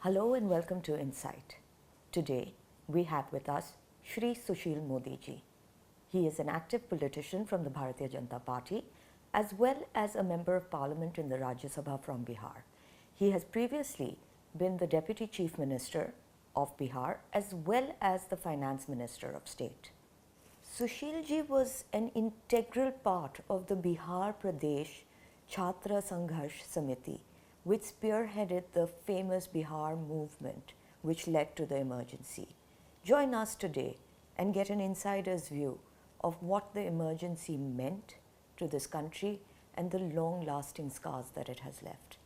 Hello and welcome to Insight. Today we have with us Shri Sushil Modi ji. He is an active politician from the Bharatiya Janata Party as well as a member of parliament in the Rajya Sabha from Bihar. He has previously been the Deputy Chief Minister of Bihar as well as the Finance Minister of State. Sushil ji was an integral part of the Bihar Pradesh Chhatra Sangharsh Samiti, which spearheaded the famous Bihar movement which led to the emergency. Join us today and get an insider's view of what the emergency meant to this country and the long-lasting scars that it has left.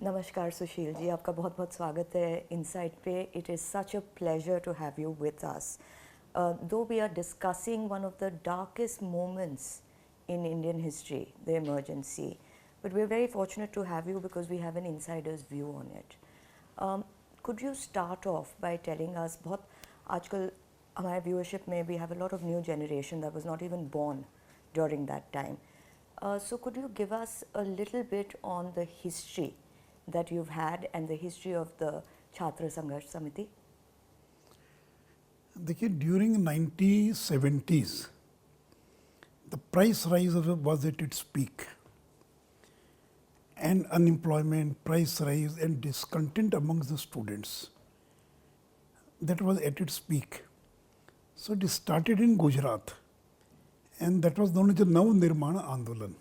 नमस्कार सुशील जी, आपका बहुत बहुत स्वागत है insight पे. It is such a pleasure to have you with us. Though we are discussing one of the darkest moments in Indian history, the emergency, but we're very fortunate to have you because we have an insider's view on it. Could you start off by telling us, बहुत आजकल हमारे viewership में we have a lot of new generation that was not even born during that time. So could you give us a little bit on the history that you've had and the history of the Chhatra Sangharsh Samiti? देखिए during 1970s the price rise was at its peak and unemployment, price rise and discontent amongst the students, that was at its peak. So it started in Gujarat and that was known as the Nav Nirmana Andolan,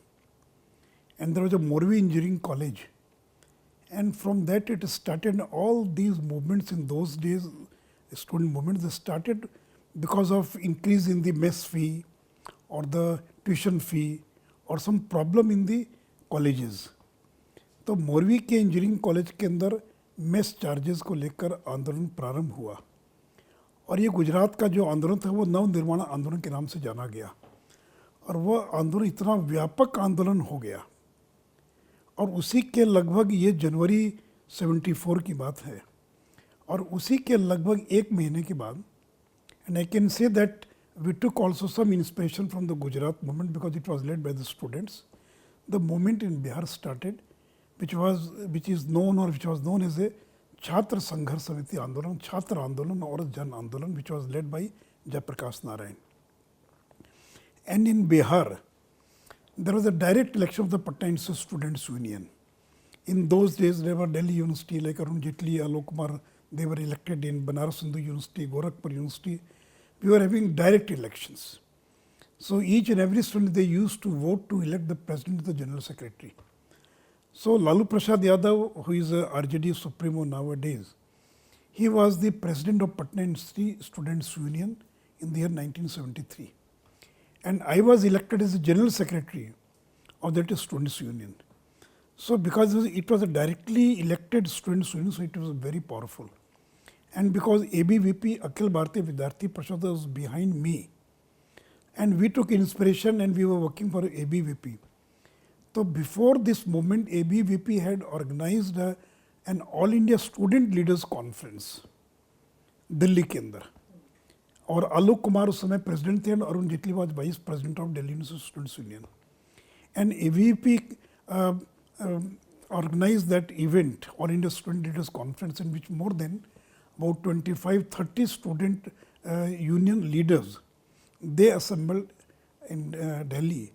and there was a Morvi Engineering College, and from that it started. All these movements in those days, student movements, they started because of increase in the mess fee or the tuition fee or some problem in the colleges. तो मोरवी के engineering college के अंदर mess charges को लेकर आंदोलन प्रारंभ हुआ और ये गुजरात का जो आंदोलन था वो नव निर्माण आंदोलन के नाम से जाना गया, और वह आंदोलन इतना व्यापक आंदोलन हो गया. और उसी के लगभग, ये जनवरी 74 की बात है, और उसी के लगभग एक महीने के बाद, and I can say that we took also some inspiration from the Gujarat movement because it was led by the students. The movement in Bihar started which is known, or which was known as a Chhatra Sangharsh Samiti Andolan, Chhatra Andolan or Jan Andolan, which was led by Jayaprakash Narayan. And in Bihar, there was a direct election of the Patna Institute Students' Union. In those days, there were Delhi University, like Arun Jaitley, Alok Kumar, they were elected in Banaras Hindu University, Gorakhpur University. We were having direct elections. So each and every student, they used to vote to elect the president and the general secretary. So Lalu Prasad Yadav, who is a RJD Supremo nowadays, he was the president of Patna University Students' Union in the year 1973. And I was elected as the general secretary of that Students' Union. So because it was a directly elected Students' Union, so it was very powerful. And because ABVP, Akhil Bharatiya Vidyarthi Parishad, was behind me, and we took inspiration and we were working for ABVP. So before this movement, ABVP had organized an All India Student Leaders Conference, Delhi के अंदर, और आलोक कुमार उस समय president थे, और Arun Jaitley was vice president of Delhi students union. And ABVP organized that event, All India Student Leaders Conference, in which more than about 25-30 student union leaders, they assembled in Delhi,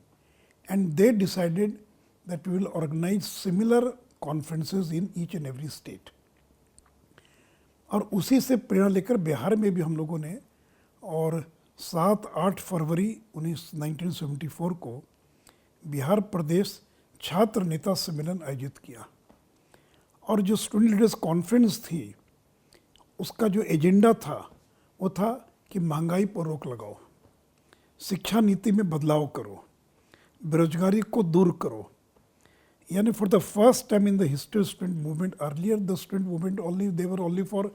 and they decided that we will organize similar conferences in each and every state. और उसी से प्रेरणा लेकर बिहार में भी हम लोगों ने, और 7-8 फरवरी 1974 को बिहार प्रदेश छात्र नेता सम्मेलन आयोजित किया. और जो स्टूडेंट लीडर्स कॉन्फ्रेंस थी, उसका जो एजेंडा था वो था कि महंगाई पर रोक लगाओ, शिक्षा नीति में बदलाव करो, बेरोजगारी को दूर करो. यानी for the first time in the history of student movement, earlier the student movement only, they were only for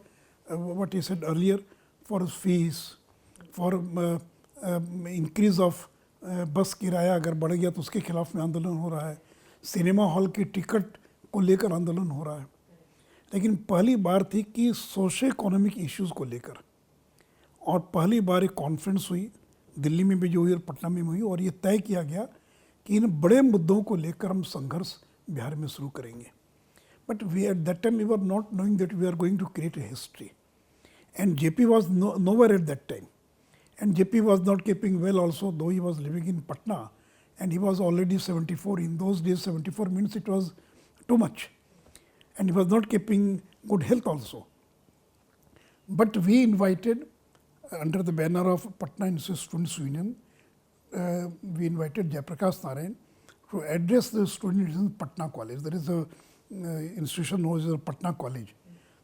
what he said earlier, for fees, for increase of बस किराया अगर बढ़ गया तो उसके खिलाफ में आंदोलन हो रहा है, सिनेमा हॉल की टिकट को लेकर आंदोलन हो रहा है. लेकिन पहली बार थी कि सोशो इकोनॉमिक इश्यूज़ को लेकर, और पहली बार एक कॉन्फ्रेंस हुई दिल्ली में भी जो हुई और पटना में हुई, और ये तय किया गया कि इन बड़े मुद्दों को लेकर हम संघर्ष बिहार में शुरू करेंगे. But we at that time we were not knowing that we are going to create a history. And JP was nowhere at that time. And JP was not keeping well also, though he was living in Patna. And he was already 74. In those days, 74 means it was too much. And he was not keeping good health also. But we invited, under the banner of Patna Institute Students Union, we invited Jayaprakash Narayan to address the students in Patna College. There is a institution known as Patna College.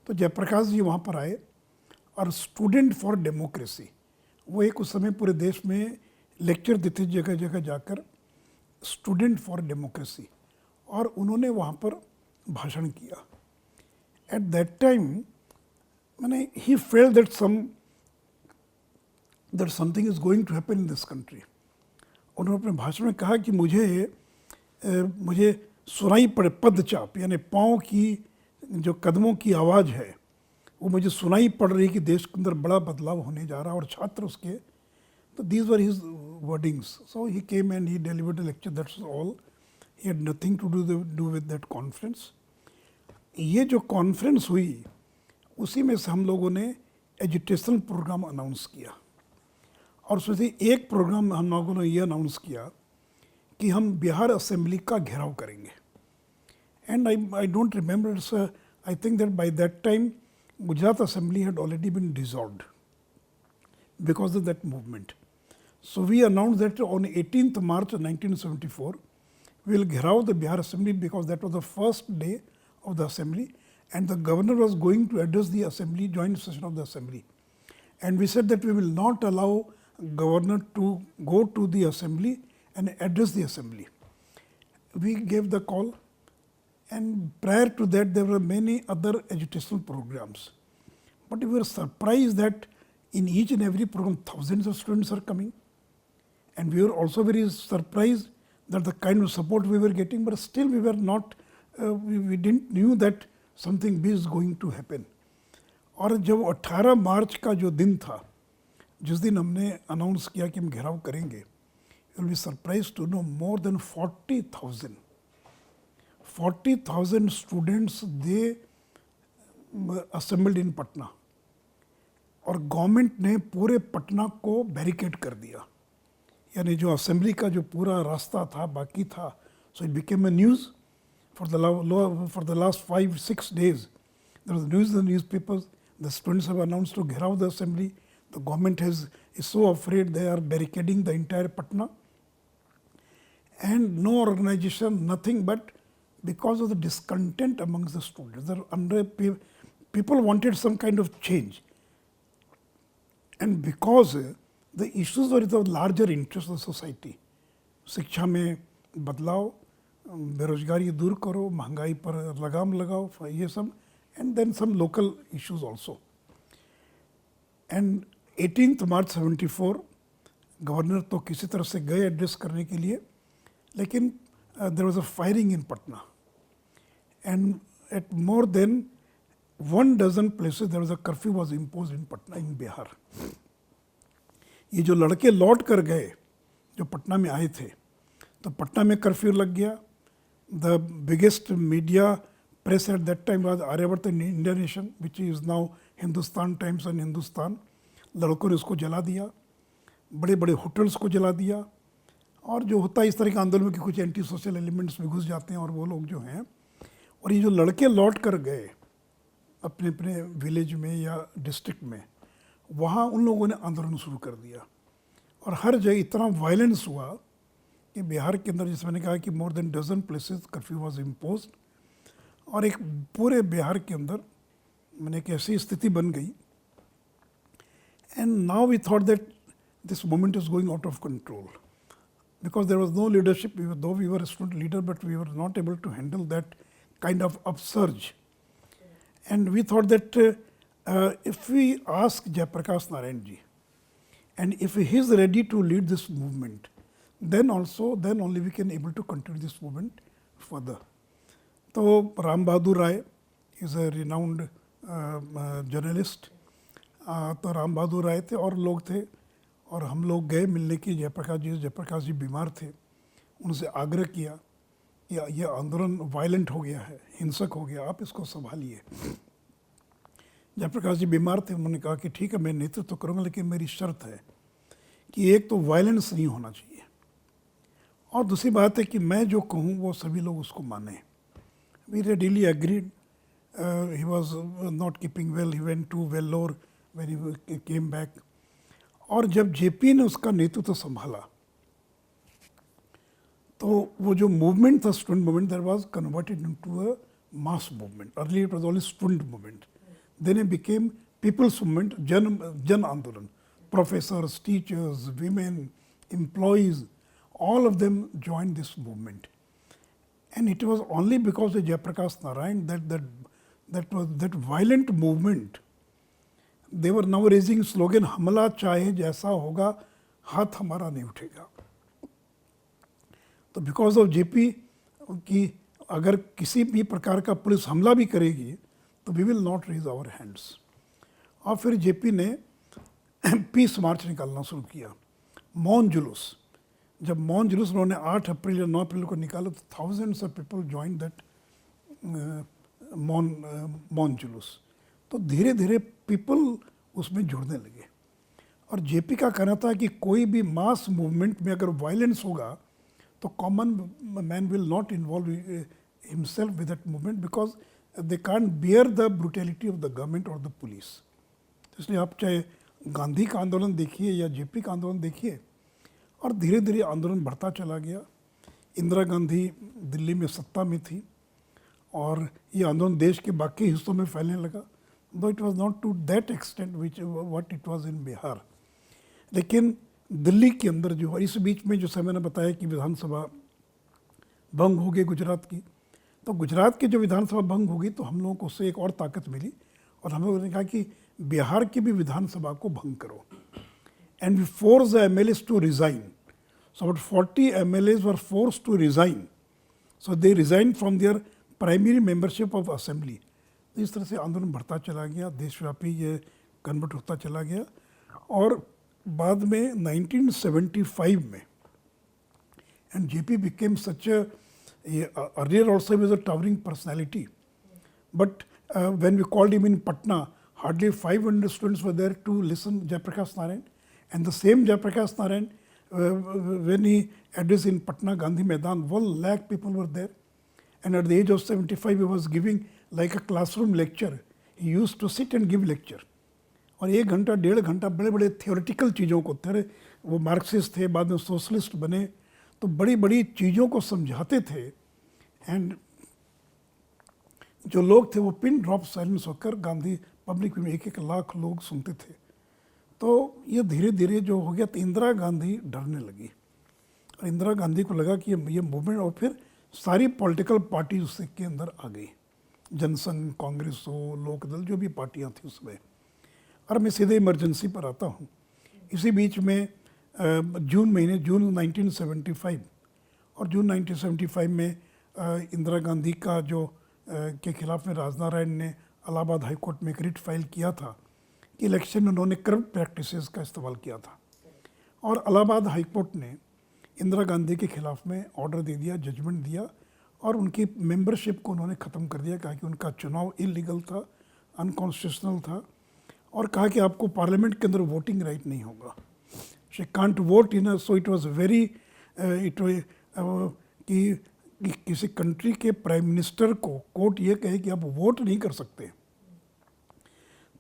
तो जयप्रकाश जी वहाँ पर आए और student for democracy वो एक उस समय पूरे देश में लेक्चर देते जगह जगह जाकर स्टूडेंट फॉर डेमोक्रेसी और उन्होंने वहाँ पर भाषण किया. एट दैट टाइम मैंने ही felt that something is going to happen in this country. उन्होंने अपने भाषण में कहा कि मुझे सुनाई पड़े पदचाप यानी पाँव की जो कदमों की आवाज़ है वो मुझे सुनाई पड़ रही कि देश के अंदर बड़ा बदलाव होने जा रहा है और छात्र उसके तो these were his wordings. So he came and he delivered a lecture. That's all. He had nothing to do with that conference. ये जो कॉन्फ्रेंस हुई उसी में से हम लोगों ने एजुकेशनल प्रोग्राम अनाउंस किया और उसमें से एक प्रोग्राम हम लोगों ने ये अनाउंस किया कि हम बिहार असेंबली का घेराव करेंगे. And I don't remember, I think that by that time Gujarat Assembly had already been dissolved because of that movement. So we announced that on 18th March 1974, we will gherav the Bihar Assembly because that was the first day of the Assembly and the governor was going to address the Assembly, joint session of the Assembly. And we said that we will not allow governor to go to the Assembly and address the Assembly. We gave the call. And prior to that, there were many other educational programs. But we were surprised that in each and every program, thousands of students are coming. And we were also very surprised that the kind of support we were getting, but still we were not, we didn't knew that something big is going to happen. और जब 18 मार्च का जो दिन था, जिस दिन हमने announce किया कि हम घेराव करेंगे, you will be surprised to know more than 40,000 students they assembled in Patna. और गवर्नमेंट ने पूरे पटना को बैरिकेड कर दिया. यानी जो असेंबली का जो पूरा रास्ता था बाकी था. So it became a news for the last 5-6 days. There was news in the newspapers. The students have announced to घेराव the assembly. The government is so afraid they are barricading the entire Patna. And no organization, nothing but because of the discontent amongst the students. People wanted some kind of change. And because the issues were of larger interest of the society. शिक्षा में बदलाव, बेरोजगारी दूर करो, महंगाई पर लगाम लगाओ, ये सब, and then some local issues also. And 18th March 74, governor तो किसी तरह से गए एड्रेस करने के लिए, लेकिन there was a firing in Patna. And at more than 12 places there was a curfew was imposed in Patna, in Bihar. ये जो लड़के लौट कर गए जो पटना में आए थे तो पटना में कर्फ्यू लग गया. The biggest media press at that time was Aryavart India Nation which is now Hindustan Times and Hindustan. लड़कों ने उसको जला दिया, बड़े बड़े होटल्स को जला दिया. और जो होता है इस तरह के आंदोलन के कुछ एंटी सोशल एलिमेंट्स भी घुस जाते हैं और वो लोग जो हैं. और ये जो लड़के लौट कर गए अपने अपने विलेज में या डिस्ट्रिक्ट में, वहाँ उन लोगों ने आंदोलन शुरू कर दिया. और हर जगह इतना वायलेंस हुआ कि बिहार के अंदर, जैसे मैंने कहा कि more than dozen places curfew was imposed. और एक पूरे बिहार के अंदर मैंने एक ऐसी स्थिति बन गई. And now we thought that this moment is going out of control because there was no leadership, though we were a student leader, but we were not able to handle that kind of upsurge. And we thought that if we ask Jayaprakash Narayan ji, and if he is ready to lead this movement, then only we can able to continue this movement further. So Ram Bahadur Rai is a renowned journalist. तो राम बहादुर राय थे और लोग थे और हम लोग गए मिलने की. जयप्रकाश जी बीमार थे. उनसे आग्रह किया कि ये आंदोलन वायलेंट हो गया है, हिंसक हो गया, आप इसको संभालिए। जयप्रकाश जी बीमार थे, उन्होंने कहा कि ठीक है मैं नेतृत्व तो करूँगा, लेकिन मेरी शर्त है कि एक तो वायलेंस नहीं होना चाहिए, और दूसरी बात है कि मैं जो कहूँ वो सभी लोग उसको माने। We readily agreed. He was not keeping well. He went to Vellore when he came back. और जब जेपी ने उसका नेतृत्व संभाला तो वो जो मूवमेंट था, student movement, that was converted into a mass movement. Earlier it was only student movement, then it became people's movement, जन आंदोलन। Professors, teachers, women, employees, all of them joined this movement. And it was only because of Jayaprakash Narayan that violent movement, they were now raising slogan, हमला चाहे जैसा होगा, हाथ हमारा नहीं उठेगा। तो बिकॉज ऑफ जेपी की अगर किसी भी प्रकार का पुलिस हमला भी करेगी तो we will not raise our hands. और फिर जेपी ने पीस मार्च निकालना शुरू किया, मौन जुलूस। जब मौन जुलूस उन्होंने 8 अप्रैल या 9 अप्रैल को निकाला तो thousands of people join that मौन जुलूस। तो धीरे धीरे पीपल उसमें जुड़ने लगे। और जेपी का कहना था कि कोई भी मास मूवमेंट में अगर वायलेंस होगा तो common man will not involve himself with that movement, because they can't bear the brutality of the government और द पुलिस। इसलिए आप चाहे गांधी का आंदोलन देखिए या जेपी का आंदोलन देखिए, और धीरे धीरे आंदोलन बढ़ता चला गया। इंदिरा गांधी दिल्ली में सत्ता में थी और ये आंदोलन देश के बाकी हिस्सों में फैलने लगा, though it was not to that extent which what it was in Bihar. लेकिन दिल्ली के अंदर जो, इस बीच में जैसे मैंने बताया कि विधानसभा भंग हो गई गुजरात की, तो गुजरात की जो विधानसभा भंग हो गई तो हम लोगों को उससे एक और ताकत मिली, और हम लोगों ने कहा कि बिहार की भी विधानसभा को भंग करो। And we forced the MLAs to resign. So about 40 MLAs were forced to resign. So they resigned from their primary membership of assembly. इस तरह से आंदोलन बढ़ता चला गया, देशव्यापी ये कन्वर्ट होता चला गया। और बाद में 1975 में, and JP became such a, earlier also he was a towering personality, but when we called him in Patna, hardly 500 students were there to listen Jayaprakash Narayan. And the same Jayaprakash Narayan, when he addressed in Patna Gandhi Maidan, 1 lakh people were there. And at the age of 75, he was giving like a classroom lecture. He used to sit and give lecture. और 1 घंटा 1.5 घंटा बड़े बड़े theoretical चीज़ों को, वो Marxist थे, बाद में सोशलिस्ट बने, तो बड़ी बड़ी चीज़ों को समझाते थे। एंड जो लोग थे वो पिन ड्रॉप साइलेंस होकर गांधी पब्लिक में 1-1 लाख लोग सुनते थे। तो ये धीरे धीरे जो हो गया, तो इंदिरा गांधी डरने लगी, और इंदिरा गांधी को लगा कि ये मूवमेंट, और फिर सारी पॉलिटिकल पार्टी उसके के अंदर आ गई, जनसंघ, कांग्रेस हो, लोकदल, जो भी पार्टियां थी उसमें। और मैं सीधे इमरजेंसी पर आता हूँ। इसी बीच में जून 1975, और जून 1975 में इंदिरा गांधी का जो के खिलाफ में राजनारायण ने इलाहाबाद हाई कोर्ट में एक रिट फाइल किया था कि इलेक्शन में उन्होंने करप्ट प्रैक्टिसेस का इस्तेमाल किया था, और इलाहाबाद हाई कोर्ट ने इंदिरा गांधी के खिलाफ में ऑर्डर दे दिया, जजमेंट दिया, और उनकी मेंबरशिप को उन्होंने ख़त्म कर दिया, कहा कि उनका चुनाव इलीगल था, अनकॉन्स्टिट्यूशनल था, और कहा कि आपको पार्लियामेंट के अंदर वोटिंग राइट नहीं होगा, she can't vote in. So it was very कि किसी कंट्री के प्राइम मिनिस्टर को कोर्ट ये कहे कि आप वोट नहीं कर सकते,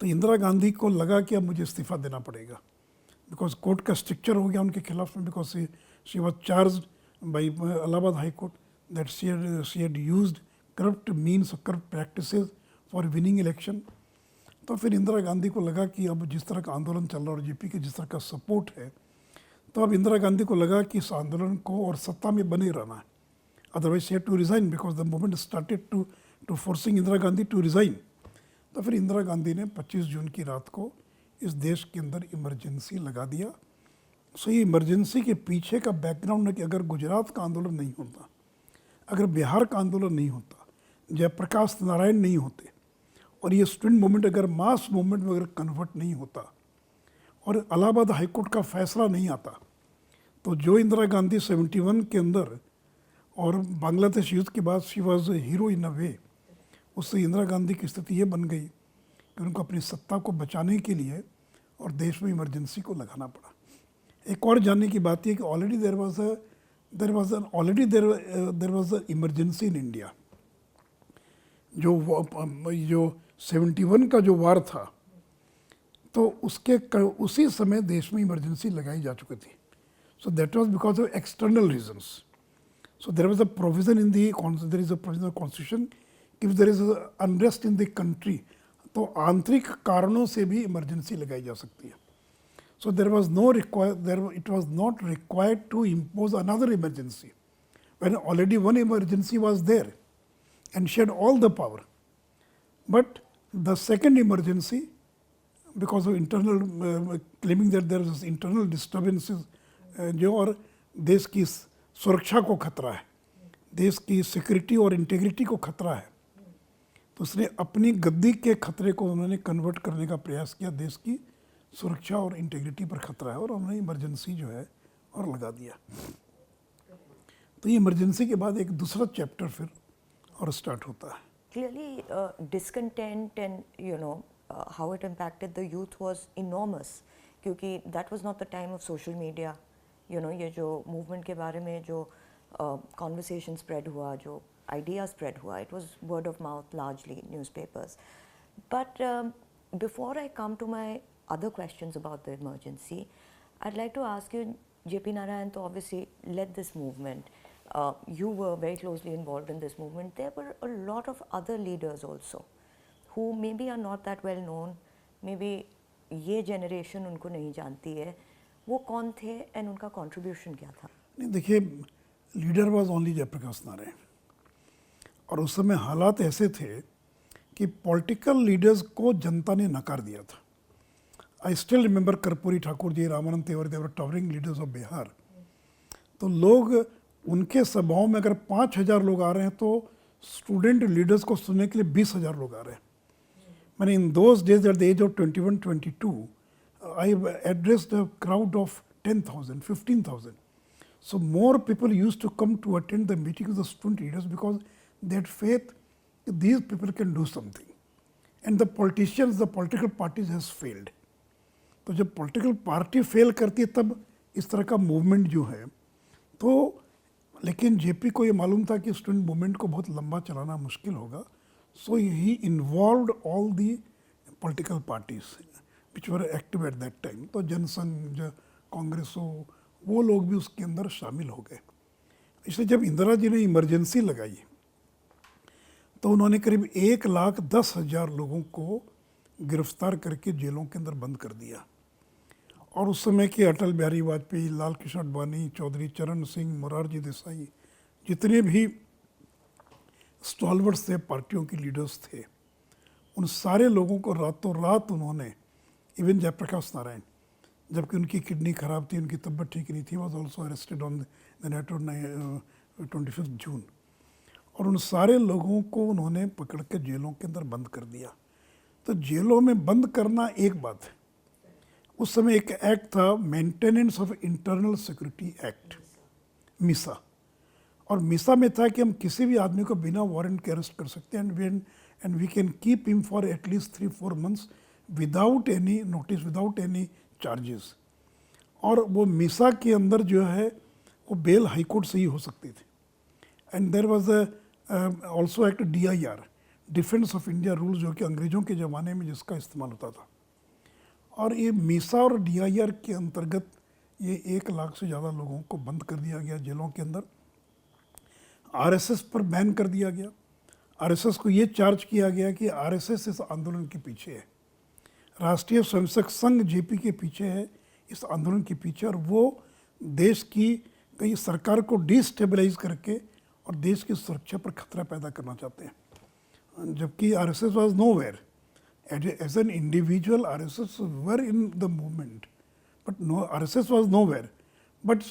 तो इंदिरा गांधी को लगा कि अब मुझे इस्तीफा देना पड़ेगा, बिकॉज कोर्ट का स्ट्रक्चर हो गया उनके खिलाफ में, because she was charged bye Allahabad high court that she had used corrupt means, corrupt practices for winning election. तो फिर इंदिरा गांधी को लगा कि अब जिस तरह का आंदोलन चल रहा है और जेपी के जिस तरह का सपोर्ट है, तो अब इंदिरा गांधी को लगा कि इस आंदोलन को और सत्ता में बने रहना है, otherwise she had to resign, because the movement started to forcing Indira Gandhi to resign. तो फिर इंदिरा गांधी ने 25 जून की रात को इस देश के अंदर इमरजेंसी लगा दिया। सो ये इमरजेंसी के पीछे का बैकग्राउंड है कि अगर गुजरात का आंदोलन नहीं होता, अगर बिहार का आंदोलन नहीं होता, जयप्रकाश नारायण नहीं होते, और ये स्टूडेंट मूवमेंट अगर मास मूवमेंट में अगर कन्वर्ट नहीं होता, और इलाहाबाद हाई कोर्ट का फैसला नहीं आता, तो जो इंदिरा गांधी 71 के अंदर और बांग्लादेश युद्ध के बाद शी वॉज हीरो इन अ वे। उससे इंदिरा गांधी की स्थिति ये बन गई कि उनको अपनी सत्ता को बचाने के लिए और देश में इमरजेंसी को लगाना पड़ा। एक और जानने की बात यह कि already there was a emergency in India. जो 71 का जो वार था, तो उसी समय देश में इमरजेंसी लगाई जा चुकी थी। So that was because of external reasons. So there was a provision in the there is a provision constitution, if there is unrest in the country, तो आंतरिक कारणों से भी इमरजेंसी लगाई जा सकती है। So it was not required to impose another emergency when already one emergency was there and she had all the power. But the second emergency, because of internal claiming that there is internal disturbances, जो और देश की सुरक्षा को खतरा है, देश की सिक्योरिटी और इंटेग्रिटी को खतरा है, तो उसने अपनी गद्दी के खतरे को उन्होंने कन्वर्ट करने का प्रयास किया। देश की सुरक्षा और इंटेग्रिटी पर खतरा है और उन्होंने इमरजेंसी जो है और लगा दिया। तो ये इमरजेंसी के बाद एक दूसरा चैप्टर फिर और स्टार्ट होता है। Clearly, discontent and how it impacted the youth was enormous, क्योंकि that was not the time of social media. ये जो movement के बारे में जो conversation spread हुआ, जो idea spread हुआ, it was word of mouth largely, newspapers. But before I come to my other questions about the emergency, I'd like to ask you, JP Narayan to obviously led this movement. You were very closely involved in this movement. There were a lot of other leaders also who maybe are not that well known, maybe ये generation उनको नहीं जानती है। वो कौन थे and उनका contribution क्या था? नहीं, देखिए, leader was only Jayaprakash Narayan, और उस समय हालात ऐसे थे कि पॉलिटिकल लीडर्स को जनता ने नकार दिया था। I still remember Karpoori Thakur ji, Ramanand Tiwari, they were towering leaders of Bihar. तो लोग उनके सभाओं में अगर 5,000 लोग आ रहे हैं तो स्टूडेंट लीडर्स को सुनने के लिए 20,000 लोग आ रहे हैं। मैंने in those days at the age of 21-22 I addressed a crowd of 10,000, 15,000. So more people used to come to attend the meetings of the student leaders because they had faith that these people can do something. And the politicians, the political parties has failed. तो जब political party fail करती है तब इस तरह का movement जो है, तो लेकिन जेपी को ये मालूम था कि स्टूडेंट मूवमेंट को बहुत लंबा चलाना मुश्किल होगा। So he involved all the political parties which were active at that time. तो जनसंघ, कांग्रेस हो, वो लोग भी उसके अंदर शामिल हो गए। इसलिए जब इंदिरा जी ने इमरजेंसी लगाई तो उन्होंने करीब 1,10,000 लोगों को गिरफ्तार करके जेलों के अंदर बंद कर दिया। और उस समय के अटल बिहारी वाजपेयी, लाल कृष्ण आडवाणी, चौधरी चरण सिंह, मोरारजी देसाई, जितने भी स्टॉलवर्ड्स थे, पार्टियों के लीडर्स थे, उन सारे लोगों को रातों रात उन्होंने, इवन जयप्रकाश नारायण, जबकि उनकी किडनी खराब थी, उनकी तबीयत ठीक नहीं थी, was also arrested on the night of 25 जून। और उन सारे लोगों को उन्होंने पकड़ के जेलों के अंदर बंद कर दिया। तो जेलों में बंद करना एक बात है, उस समय एक एक्ट था, maintenance of internal security act, मिसा। और मिसा में था कि हम किसी भी आदमी को बिना वारंट के अरेस्ट कर सकते हैं and we can keep him for at least 3-4 months without any notice, without any charges. और वो मिसा के अंदर जो है वो बेल हाई कोर्ट से ही हो सकती थी। And there was also act DIR, defence of India rules, जो कि अंग्रेज़ों के ज़माने में जिसका इस्तेमाल होता था। और ये मिसा और DIR के अंतर्गत ये 1 लाख से ज़्यादा लोगों को बंद कर दिया गया जेलों के अंदर। RSS पर बैन कर दिया गया। RSS को ये चार्ज किया गया कि RSS इस आंदोलन के पीछे है, राष्ट्रीय स्वयंसेवक संघ JP के पीछे है इस आंदोलन के पीछे, और वो देश की कई सरकार को डिस्टेबलाइज करके और देश की सुरक्षा पर खतरा पैदा करना चाहते हैं। जबकि RSS was nowhere as an individual, RSS were in the movement, but no, RSS was nowhere. But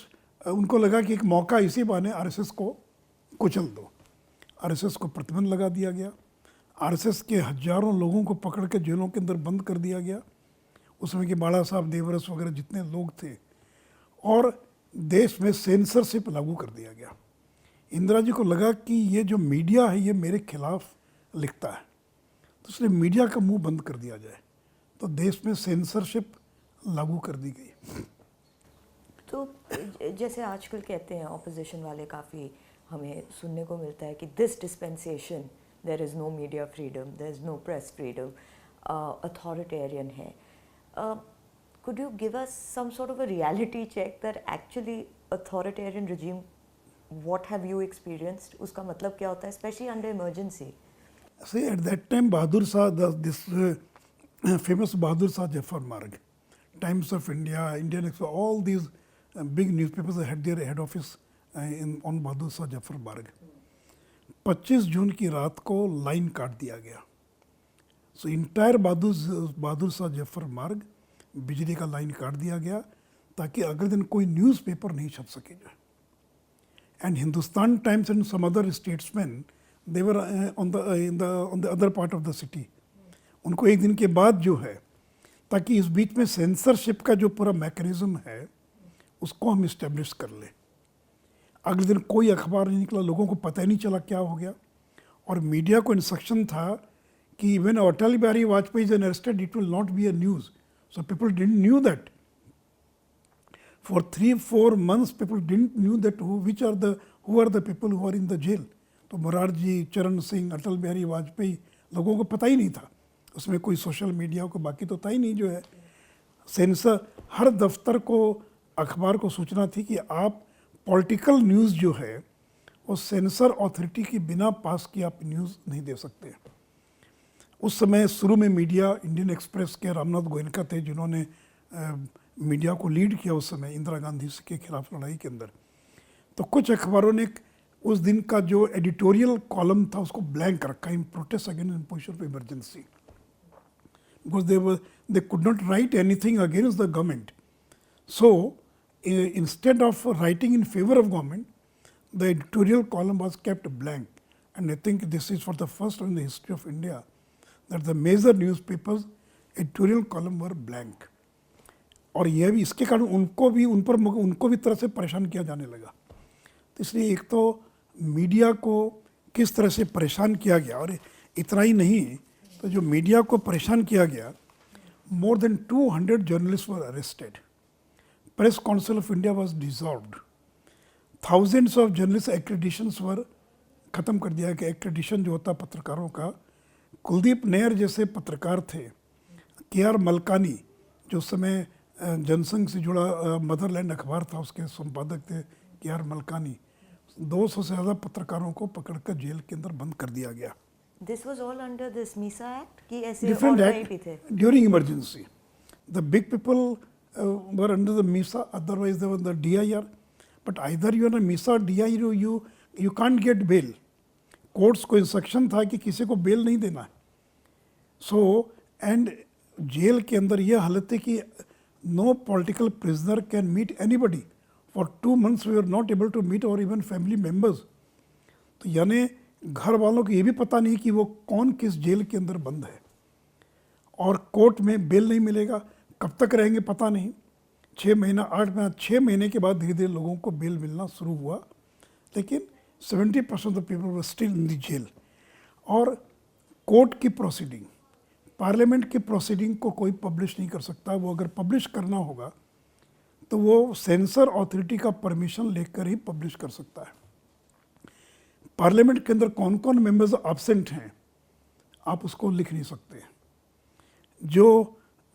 उनको लगा कि एक मौका इसी बहाने RSS को कुचल दो। RSS को प्रतिबंध लगा दिया गया। RSS के हजारों लोगों को पकड़ के जेलों के अंदर बंद कर दिया गया, उसमें कि बाला साहब, देवरस वगैरह जितने लोग थे, और देश में सेंसरशिप लागू कर दिया गया। इंदिरा जी को लगा कि ये जो मीडिया है ये मेरे खिलाफ लिखता है, तो इसलिए मीडिया का मुंह बंद कर दिया जाए। तो देश में सेंसरशिप लागू कर दी गई। तो जैसे आजकल कहते हैं ऑपोजिशन वाले, काफ़ी हमें सुनने को मिलता है कि this dispensation there is no media freedom, there is no press freedom, authoritarian है। Could you give us some sort of a reality check that actually authoritarian regime, what have you experienced? उसका मतलब क्या होता है, especially under emergency? See, at that time, Bahadur Shah, this famous Bahadur Shah Jafar Marg, Times of India, Indian Express, all these big newspapers had their head office on Bahadur Shah Jafar Marg. 25 जून की रात को line काट दिया गया। सो entire Bahadur Shah Zafar मार्ग बिजली का line काट दिया गया ताकि अगले दिन कोई न्यूज़पेपर नहीं छप सकेगा। And Hindustan Times and some other Statesman they were on the other part of the city, उनको एक दिन के बाद जो है, ताकि इस बीच में सेंसरशिप का जो पूरा मैकेनिज्म है उसको हम इस्टेब्लिश कर लें। अगले दिन कोई अखबार नहीं निकला, लोगों को पता ही नहीं चला क्या हो गया। और मीडिया को इंस्ट्रक्शन था कि when Atal Bihari Vajpayee is arrested it will not be a news. So people didn't knew that. For 3-4 months, people didn't knew that who are the people who are in the jail. तो मोरारजी, चरण सिंह, अटल बिहारी वाजपेयी, लोगों को पता ही नहीं था। उसमें कोई सोशल मीडिया को बाकी तो था ही नहीं जो है। सेंसर हर दफ्तर को, अखबार को सूचना थी कि आप पॉलिटिकल न्यूज़ जो है वो सेंसर अथॉरिटी के बिना पास की आप न्यूज़ नहीं दे सकते। उस समय शुरू में मीडिया इंडियन एक्सप्रेस के रामनाथ गोयनका थे जिन्होंने मीडिया को लीड किया उस समय इंदिरा गांधी के खिलाफ लड़ाई के अंदर। तो कुछ अखबारों ने उस दिन का जो एडिटोरियल कॉलम था उसको ब्लैंक रखा, in protest against imposition of emergency, because they could not write anything against the government. So instead of writing in favour of government the editorial column was kept blank. And I think this is for the first in the history of India that the major newspapers editorial column were blank। और यह भी इसके कारण उनको भी तरह से परेशान किया जाने लगा। तो इसलिए एक तो मीडिया को किस तरह से परेशान किया गया, और इतना ही नहीं, तो जो मीडिया को परेशान किया गया, more than 200 journalists were arrested, press council of India was dissolved, thousands of journalists accreditations were ख़त्म कर दिया कि एक्रेडिशन जो होता पत्रकारों का। कुलदीप नैयर जैसे पत्रकार थे, के.आर. मलकानी जो उस समय जनसंघ से जुड़ा मदरलैंड अखबार था उसके संपादक थे के.आर. मलकानी, 200 से ज़्यादा पत्रकारों को पकड़कर जेल के अंदर बंद कर दिया गया। This was all under this MISA Act कि ऐसे Different और act भी थे? during emergency. The big people were under the MISA, otherwise they were the DIR. But either you are a MISA or DIR, you can't get bail. Courts को instruction था कि किसी को बेल नहीं देना है। सो एंड जेल के अंदर यह हालत है कि no political prisoner can meet anybody for 2 months। We are not able to meet or even family members. तो यानी घर वालों को ये भी पता नहीं कि वो कौन किस जेल के अंदर बंद है, और कोर्ट में बेल नहीं मिलेगा, कब तक रहेंगे पता नहीं। 6 महीना 8 महीना 6 महीने के बाद धीरे धीरे लोगों को बेल मिलना शुरू हुआ, लेकिन 70% of the people were still in the jail. और कोर्ट की प्रोसीडिंग, पार्लियामेंट की प्रोसीडिंग को कोई पब्लिश नहीं कर सकता। वो अगर पब्लिश करना होगा तो वो सेंसर अथॉरिटी का परमिशन लेकर ही पब्लिश कर सकता है। पार्लियामेंट के अंदर कौन कौन मेंबर्स एब्सेंट हैं आप उसको लिख नहीं सकते। जो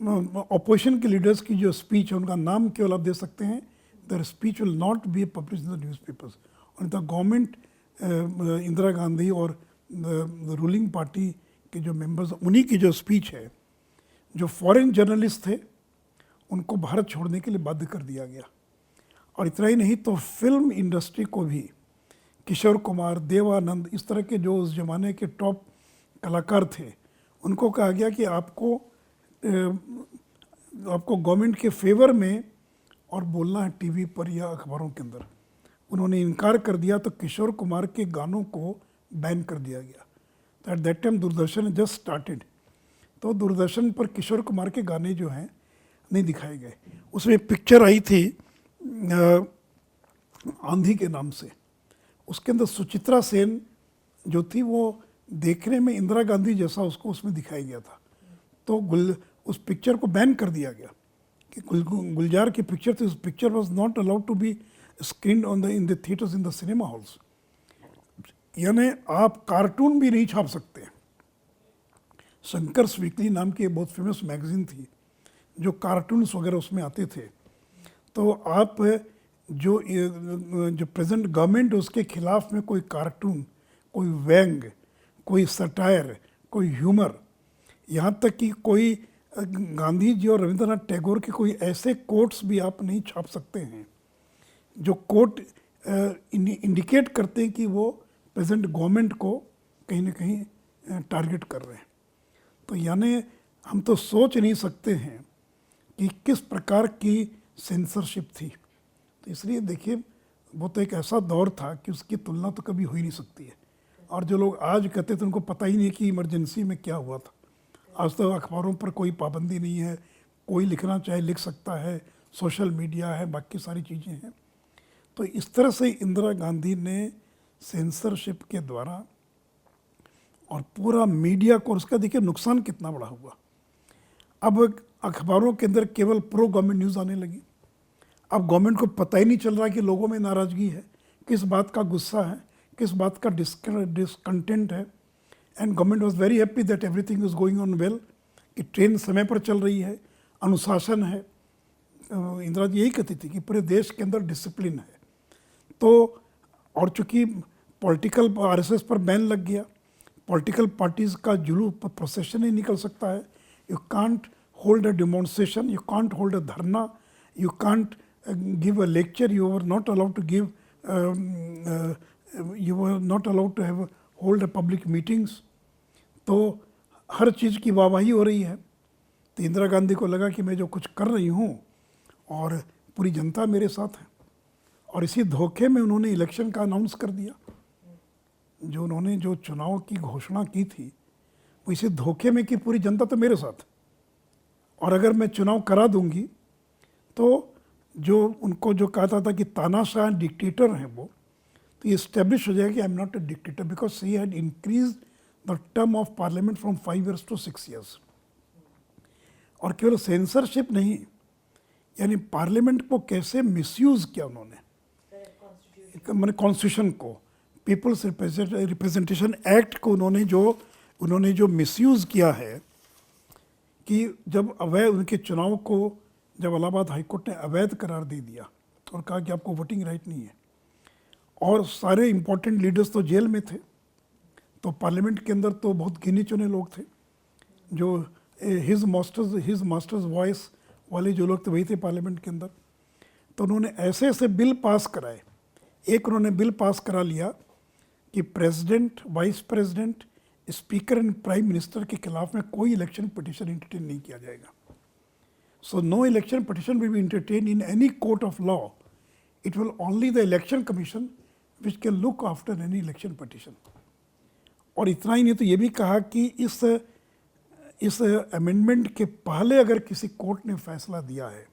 अपोजिशन के लीडर्स की जो स्पीच है उनका नाम केवल आप दे सकते हैं। There speech will not be publish in the newspapers. और द गवर्नमेंट इंदिरा गांधी और द रूलिंग पार्टी के जो मेंबर्स, उन्हीं की जो स्पीच है, जो फॉरेन जर्नलिस्ट थे उनको भारत छोड़ने के लिए बाध्य कर दिया गया। और इतना ही नहीं, तो फिल्म इंडस्ट्री को भी किशोर कुमार, देवानंद, इस तरह के जो उस ज़माने के टॉप कलाकार थे उनको कहा गया कि आपको गवर्नमेंट के फेवर में और बोलना है टीवी पर या अखबारों के अंदर। उन्होंने इनकार कर दिया तो किशोर कुमार के गानों को बैन कर दिया गया। तो eight that time Doordarshan just started, तो दूरदर्शन पर किशोर कुमार के गाने जो हैं नहीं दिखाए गए। उसमें पिक्चर आई थी आंधी के नाम से, उसके अंदर सुचित्रा सेन जो थी वो देखने में इंदिरा गांधी जैसा उसको उसमें दिखाया गया था। तो उस पिक्चर को बैन कर दिया गया कि गुलजार की पिक्चर थी। उस picture was not allowed to be screen on the in the theatres in the cinema halls. यानी आप कार्टून भी नहीं छाप सकते। शंकर्स वीकली नाम की एक बहुत फेमस मैगजीन थी जो कार्टून्स वगैरह उसमें आते थे। तो आप जो प्रेजेंट गवर्नमेंट उसके खिलाफ में कोई कार्टून, कोई व्यंग, कोई सटायर, कोई ह्यूमर, यहाँ तक कि कोई गांधी जी और रविंद्रनाथ टैगोर के कोई ऐसे कोट्स भी आप नहीं छाप सकते हैं जो कोट इंडिकेट करते हैं कि वो प्रेजेंट गवर्नमेंट को कहीं ना कहीं टारगेट कर रहे हैं। तो यानी हम तो सोच नहीं सकते हैं कि किस प्रकार की सेंसरशिप थी। तो इसलिए देखिए वो तो एक ऐसा दौर था कि उसकी तुलना तो कभी हो ही नहीं सकती है। और जो लोग आज कहते थे उनको पता ही नहीं कि इमरजेंसी में क्या हुआ था। आज तो अखबारों पर कोई पाबंदी नहीं है, कोई लिखना चाहे लिख सकता है, सोशल मीडिया है, बाकी सारी चीज़ें हैं। तो इस तरह से इंदिरा गांधी ने सेंसरशिप के द्वारा और पूरा मीडिया को, उसका देखिए नुकसान कितना बड़ा हुआ। अब अखबारों के अंदर केवल प्रो गवर्नमेंट न्यूज़ आने लगी। अब गवर्नमेंट को पता ही नहीं चल रहा कि लोगों में नाराज़गी है, किस बात का गुस्सा है, किस बात का डिसकंटेंट है। And government was very happy that everything is going on well, कि ट्रेन समय पर चल रही है, अनुशासन है। इंदिरा जी यही कहती थी कि पूरे देश के अंदर डिसिप्लिन है। तो और चूँकि पॉलिटिकल आरएसएस पर बैन लग गया, पॉलिटिकल पार्टीज़ का जुलूस प्रोसेशन ही निकल सकता है। You can't hold a demonstration, you can't hold a dharna, you can't give a lecture, you were not allowed to give, you were not allowed to have hold a public meetings। तो हर चीज़ की वाहवाही हो रही है। तो इंदिरा गांधी को लगा कि मैं जो कुछ कर रही हूँ और पूरी जनता मेरे साथ है, और इसी धोखे में उन्होंने इलेक्शन का अनाउंस कर दिया। जो उन्होंने जो चुनाव की घोषणा की थी वो इसी धोखे में कि पूरी जनता तो मेरे साथ, और अगर मैं चुनाव करा दूंगी तो जो उनको जो कहा था कि तानाशाह डिक्टेटर हैं वो, तो ये इस्टेब्लिश हो जाएगा कि I am not a dictator, because he had increase the term of parliament from 5 years to 6 years। और केवल सेंसरशिप नहीं, यानी पार्लियामेंट को कैसे मिसयूज किया उन्होंने, मैंने कॉन्स्टिट्यूशन को, पीपल्स रिप्रेजेंटेशन एक्ट को उन्होंने जो मिसयूज किया है, कि जब अवैध उनके चुनाव को जब इलाहाबाद हाईकोर्ट ने अवैध करार दे दिया और कहा कि आपको वोटिंग राइट नहीं है, और सारे इम्पोर्टेंट लीडर्स तो जेल में थे, तो पार्लियामेंट के अंदर तो बहुत गिने चुने लोग थे, जो हिज मास्टर्स वॉइस वाले जो लोग थे वही थे पार्लियामेंट के अंदर। तो उन्होंने ऐसे ऐसे बिल पास कराए। एक उन्होंने बिल पास करा लिया कि president, vice president, speaker and prime minister के खिलाफ में कोई इलेक्शन पिटिशन एंटरटेन नहीं किया जाएगा। So no election petition will be entertained in any court of law. It will only the election commission which can look after any election petition। और इतना ही नहीं, तो ये भी कहा कि इस अमेंडमेंट के पहले अगर किसी कोर्ट ने फैसला दिया है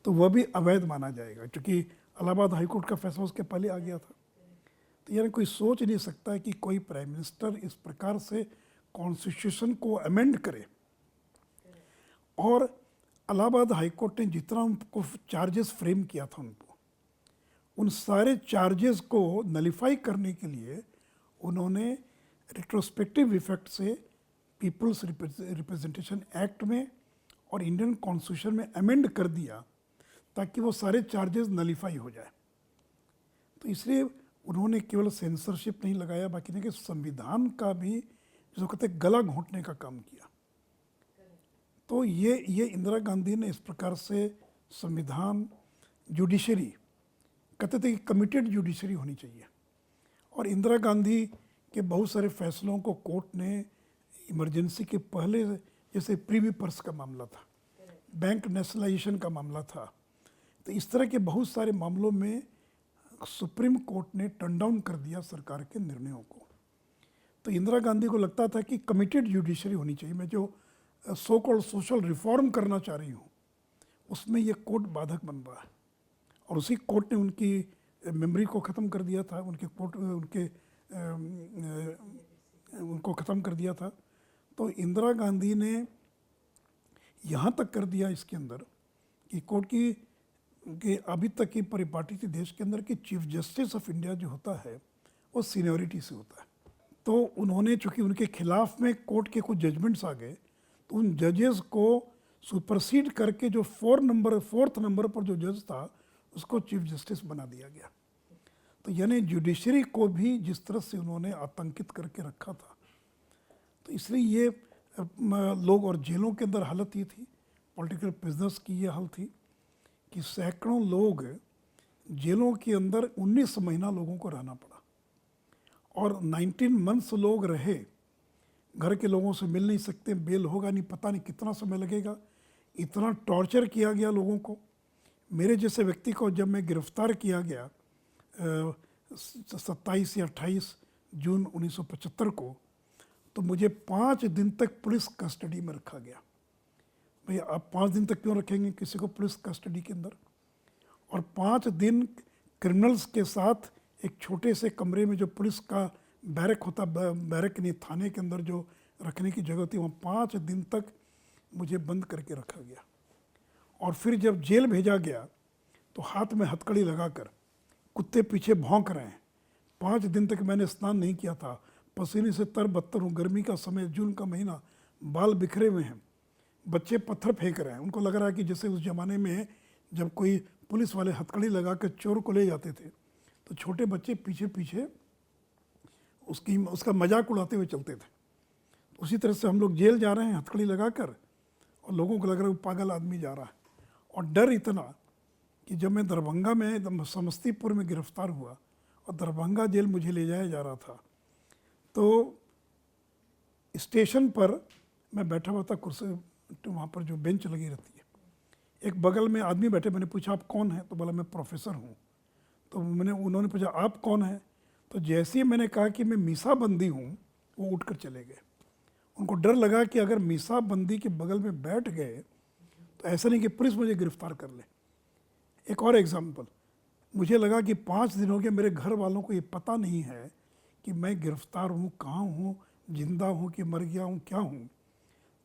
तो वह भी अवैध माना जाएगा, क्योंकि इलाहाबाद हाईकोर्ट का फैसला उसके पहले आ गया था। तो यानी कोई सोच नहीं सकता है कि कोई प्राइम मिनिस्टर इस प्रकार से कॉन्स्टिट्यूशन को अमेंड करे। और इलाहाबाद हाईकोर्ट ने जितना उनको चार्जेस फ्रेम किया था उन सारे चार्जेस को नलिफाई करने के लिए उन्होंने रिट्रोस्पेक्टिव इफेक्ट से पीपल्स रिप्रेजेंटेशन एक्ट में और इंडियन कॉन्स्टिट्यूशन में अमेंड कर दिया ताकि वो सारे चार्जेस नलिफाई हो जाए। तो इसलिए उन्होंने केवल सेंसरशिप नहीं लगाया, बाकी ने कि संविधान का भी जिसको कहते हैं गला घोंटने का काम किया। तो ये इंदिरा गांधी ने इस प्रकार से संविधान, जुडिशरी, कहते थे कि कमिटेड जुडिशरी होनी चाहिए। और इंदिरा गांधी के बहुत सारे फैसलों को कोर्ट ने इमरजेंसी के पहले, जैसे प्रीवी पर्स का मामला था, बैंक नेशनलाइजेशन का मामला था, तो इस तरह के बहुत सारे मामलों में सुप्रीम कोर्ट ने टर्न डाउन कर दिया सरकार के निर्णयों को। तो इंदिरा गांधी को लगता था कि कमिटेड जुडिशरी होनी चाहिए, मैं जो सो कॉल्ड सोशल रिफॉर्म करना चाह रही हूँ उसमें ये कोर्ट बाधक बन रहा है। और उसी कोर्ट ने उनकी मेमोरी को ख़त्म कर दिया था, उनको ख़त्म कर दिया था। तो इंदिरा गांधी ने यहाँ तक कर दिया इसके अंदर कि कोर्ट की कि अभी तक की परिपाटी थी देश के अंदर कि चीफ जस्टिस ऑफ इंडिया जो होता है वो सीनियरिटी से होता है। तो उन्होंने, चूँकि उनके खिलाफ में कोर्ट के कुछ जजमेंट्स आ गए, तो उन जजेस को सुपरसीड करके जो फोर्थ नंबर पर जो जज था उसको चीफ जस्टिस बना दिया गया। तो यानी जुडिशरी को भी जिस तरह से उन्होंने आतंकित करके रखा था, तो इसलिए ये लोग, और जेलों के अंदर हालत ये थी, पॉलिटिकल प्रिजनर्स की ये हाल थी कि सैकड़ों लोग जेलों के अंदर 19 महीना लोगों को रहना पड़ा, और 19 मंथ्स लोग रहे, घर के लोगों से मिल नहीं सकते, बेल होगा नहीं, पता नहीं कितना समय लगेगा, इतना टॉर्चर किया गया लोगों को। मेरे जैसे व्यक्ति को जब मैं गिरफ्तार किया गया 27 या 28 जून 1975 को, तो मुझे 5 दिन तक पुलिस कस्टडी में रखा गया। भैया आप 5 दिन तक क्यों रखेंगे किसी को पुलिस कस्टडी के अंदर? और 5 दिन क्रिमिनल्स के साथ एक छोटे से कमरे में, जो पुलिस का बैरक होता, बैरक नहीं, थाने के अंदर जो रखने की जगह थी, वहाँ 5 दिन तक मुझे बंद करके रखा गया। और फिर जब जेल भेजा गया तो हाथ में हथकड़ी लगाकर कुत्ते पीछे भौंक रहे हैं। 5 दिन तक मैंने स्नान नहीं किया था, पसीने से तरबतर हूँ, गर्मी का समय, जून का महीना, बाल बिखरे हुए हैं, बच्चे पत्थर फेंक रहे हैं। उनको लग रहा है कि जैसे उस ज़माने में जब कोई पुलिस वाले हथकड़ी लगाकर चोर को ले जाते थे तो छोटे बच्चे पीछे पीछे उसका मजाक उड़ाते हुए चलते थे। उसी तरह से हम लोग जेल जा रहे हैं हथकड़ी लगाकर, और लोगों को लग रहा है वो पागल आदमी जा रहा है। और डर इतना कि जब मैं दरभंगा में, समस्तीपुर में गिरफ्तार हुआ और दरभंगा जेल मुझे ले जाया जा रहा था, तो स्टेशन पर मैं बैठा हुआ था कुर्सी, तो वहाँ पर जो बेंच लगी रहती है, एक बगल में आदमी बैठे, मैंने पूछा आप कौन हैं? तो बोला मैं प्रोफेसर हूँ। तो उन्होंने पूछा आप कौन हैं? तो जैसे ही मैंने कहा कि मैं मीसाबंदी हूँ, वो उठकर चले गए। उनको डर लगा कि अगर मीसाबंदी के बगल में बैठ गए तो ऐसा नहीं कि पुलिस मुझे गिरफ्तार कर ले। एक और एग्जाम्पल, मुझे लगा कि 5 दिन हो गए, मेरे घर वालों को ये पता नहीं है कि मैं गिरफ्तार हूँ, कहाँ हूँ, जिंदा हूँ कि मर गया हूँ, क्या हूँ।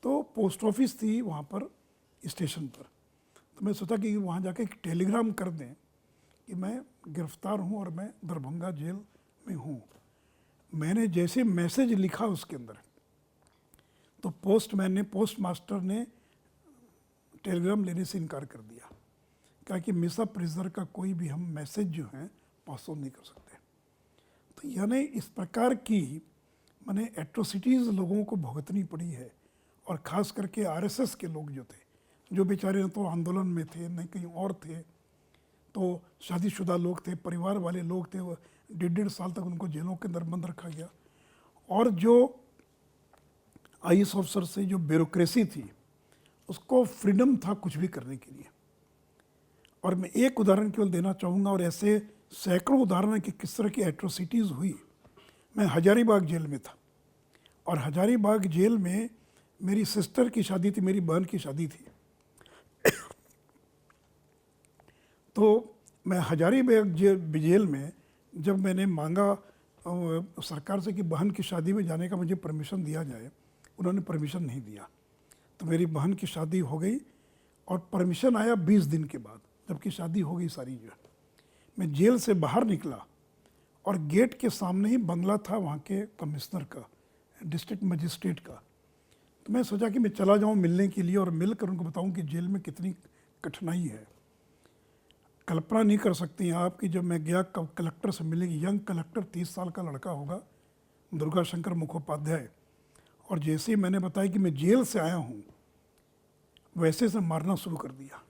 तो पोस्ट ऑफिस थी वहाँ पर स्टेशन पर, तो मैं सोचा कि वहाँ जाके एक टेलीग्राम कर दें कि मैं गिरफ्तार हूँ और मैं दरभंगा जेल में हूँ। मैंने जैसे मैसेज लिखा उसके अंदर, तो पोस्ट मास्टर ने टेलीग्राम लेने से इनकार कर दिया, कहा कि मिसा प्रिजनर का कोई भी हम मैसेज जो है पास ऑन नहीं कर सकते। तो यानी इस प्रकार की माने एट्रोसिटीज़ लोगों को भुगतनी पड़ी है। और ख़ास करके आरएसएस के लोग जो थे, जो बेचारे न तो आंदोलन में थे न कहीं और थे, तो शादीशुदा लोग थे, परिवार वाले लोग थे, वो 1.5 साल तक उनको जेलों के अंदर बंद रखा गया। और जो आईएएस ऑफिसर से जो ब्यूरोक्रेसी थी, उसको फ्रीडम था कुछ भी करने के लिए। और मैं एक उदाहरण केवल देना चाहूँगा, और ऐसे सैकड़ों उदाहरण हैं कि किस तरह की एट्रोसिटीज़ हुई। मैं हजारीबाग जेल में था, और हजारीबाग जेल में मेरी सिस्टर की शादी थी, मेरी बहन की शादी थी। तो मैं हजारीबाग जेल में जब मैंने मांगा सरकार से कि बहन की शादी में जाने का मुझे परमिशन दिया जाए, उन्होंने परमिशन नहीं दिया। तो मेरी बहन की शादी हो गई, और परमिशन आया 20 दिन के बाद, जबकि शादी हो गई सारी जो है। मैं जेल से बाहर निकला, और गेट के सामने ही बंगला था वहाँ के कमिश्नर का, डिस्ट्रिक्ट मजिस्ट्रेट का। तो मैं सोचा कि मैं चला जाऊँ मिलने के लिए, और मिलकर उनको बताऊँ कि जेल में कितनी कठिनाई है। कल्पना नहीं कर सकती हैं आप कि जब मैं गया कलेक्टर से मिलने, यंग कलेक्टर 30 साल का लड़का होगा, दुर्गा शंकर मुखोपाध्याय, और जैसे ही मैंने बताया कि मैं जेल से आया हूँ, वैसे से मारना शुरू कर दिया।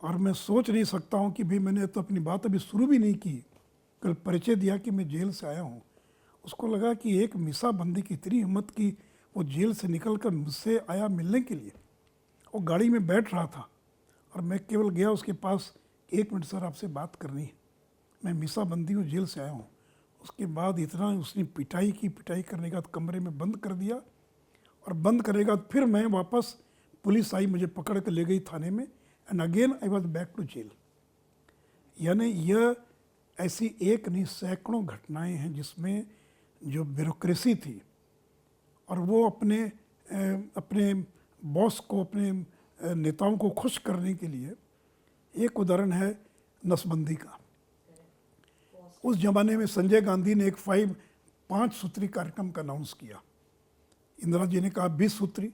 और मैं सोच नहीं सकता हूँ कि भाई मैंने तो अपनी बात अभी शुरू भी नहीं की, कल परिचय दिया कि मैं जेल से आया हूँ। उसको लगा कि एक मिसाबंदी की इतनी हिम्मत की, वो जेल से निकल कर मुझसे आया मिलने के लिए। वो गाड़ी में बैठ रहा था, और मैं केवल गया उसके पास, 1 मिनट सर आपसे बात करनी है, मैं मिसाबंदी हूँ, जेल से आया हूँ। उसके बाद इतना उसने पिटाई की, पिटाई करने के बाद कमरे में बंद कर दिया, और बंद करने के बाद फिर मैं वापस, पुलिस आई, मुझे पकड़ कर ले गई थाने में, and again I was back to jail. यानी यह ऐसी एक नहीं सैकड़ों घटनाएं हैं जिसमें जो ब्यूरोक्रेसी थी और वो अपने बॉस को, अपने नेताओं को खुश करने के लिए, एक उदाहरण है नसबंदी का। उस जमाने में संजय गांधी ने एक 5 सूत्री कार्यक्रम का अनाउंस किया। इंदिरा जी ने कहा 20 सूत्री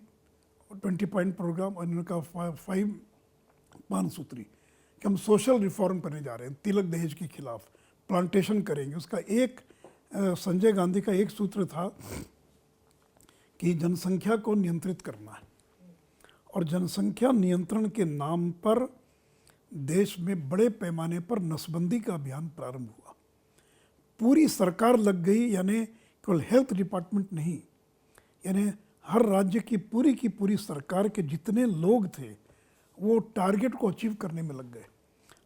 और 20 पॉइंट प्रोग्राम, और इन्होंने कहा 5 सूत्री कि हम सोशल रिफॉर्म करने जा रहे हैं, तिलक दहेज के खिलाफ, प्लांटेशन करेंगे। उसका एक संजय गांधी का एक सूत्र था कि जनसंख्या को नियंत्रित करना है, और जनसंख्या नियंत्रण के नाम पर देश में बड़े पैमाने पर नसबंदी का अभियान प्रारंभ हुआ। पूरी सरकार लग गई, यानी केवल हेल्थ डिपार्टमेंट नहीं, यानी हर राज्य की पूरी सरकार के जितने लोग थे वो टारगेट को अचीव करने में लग गए।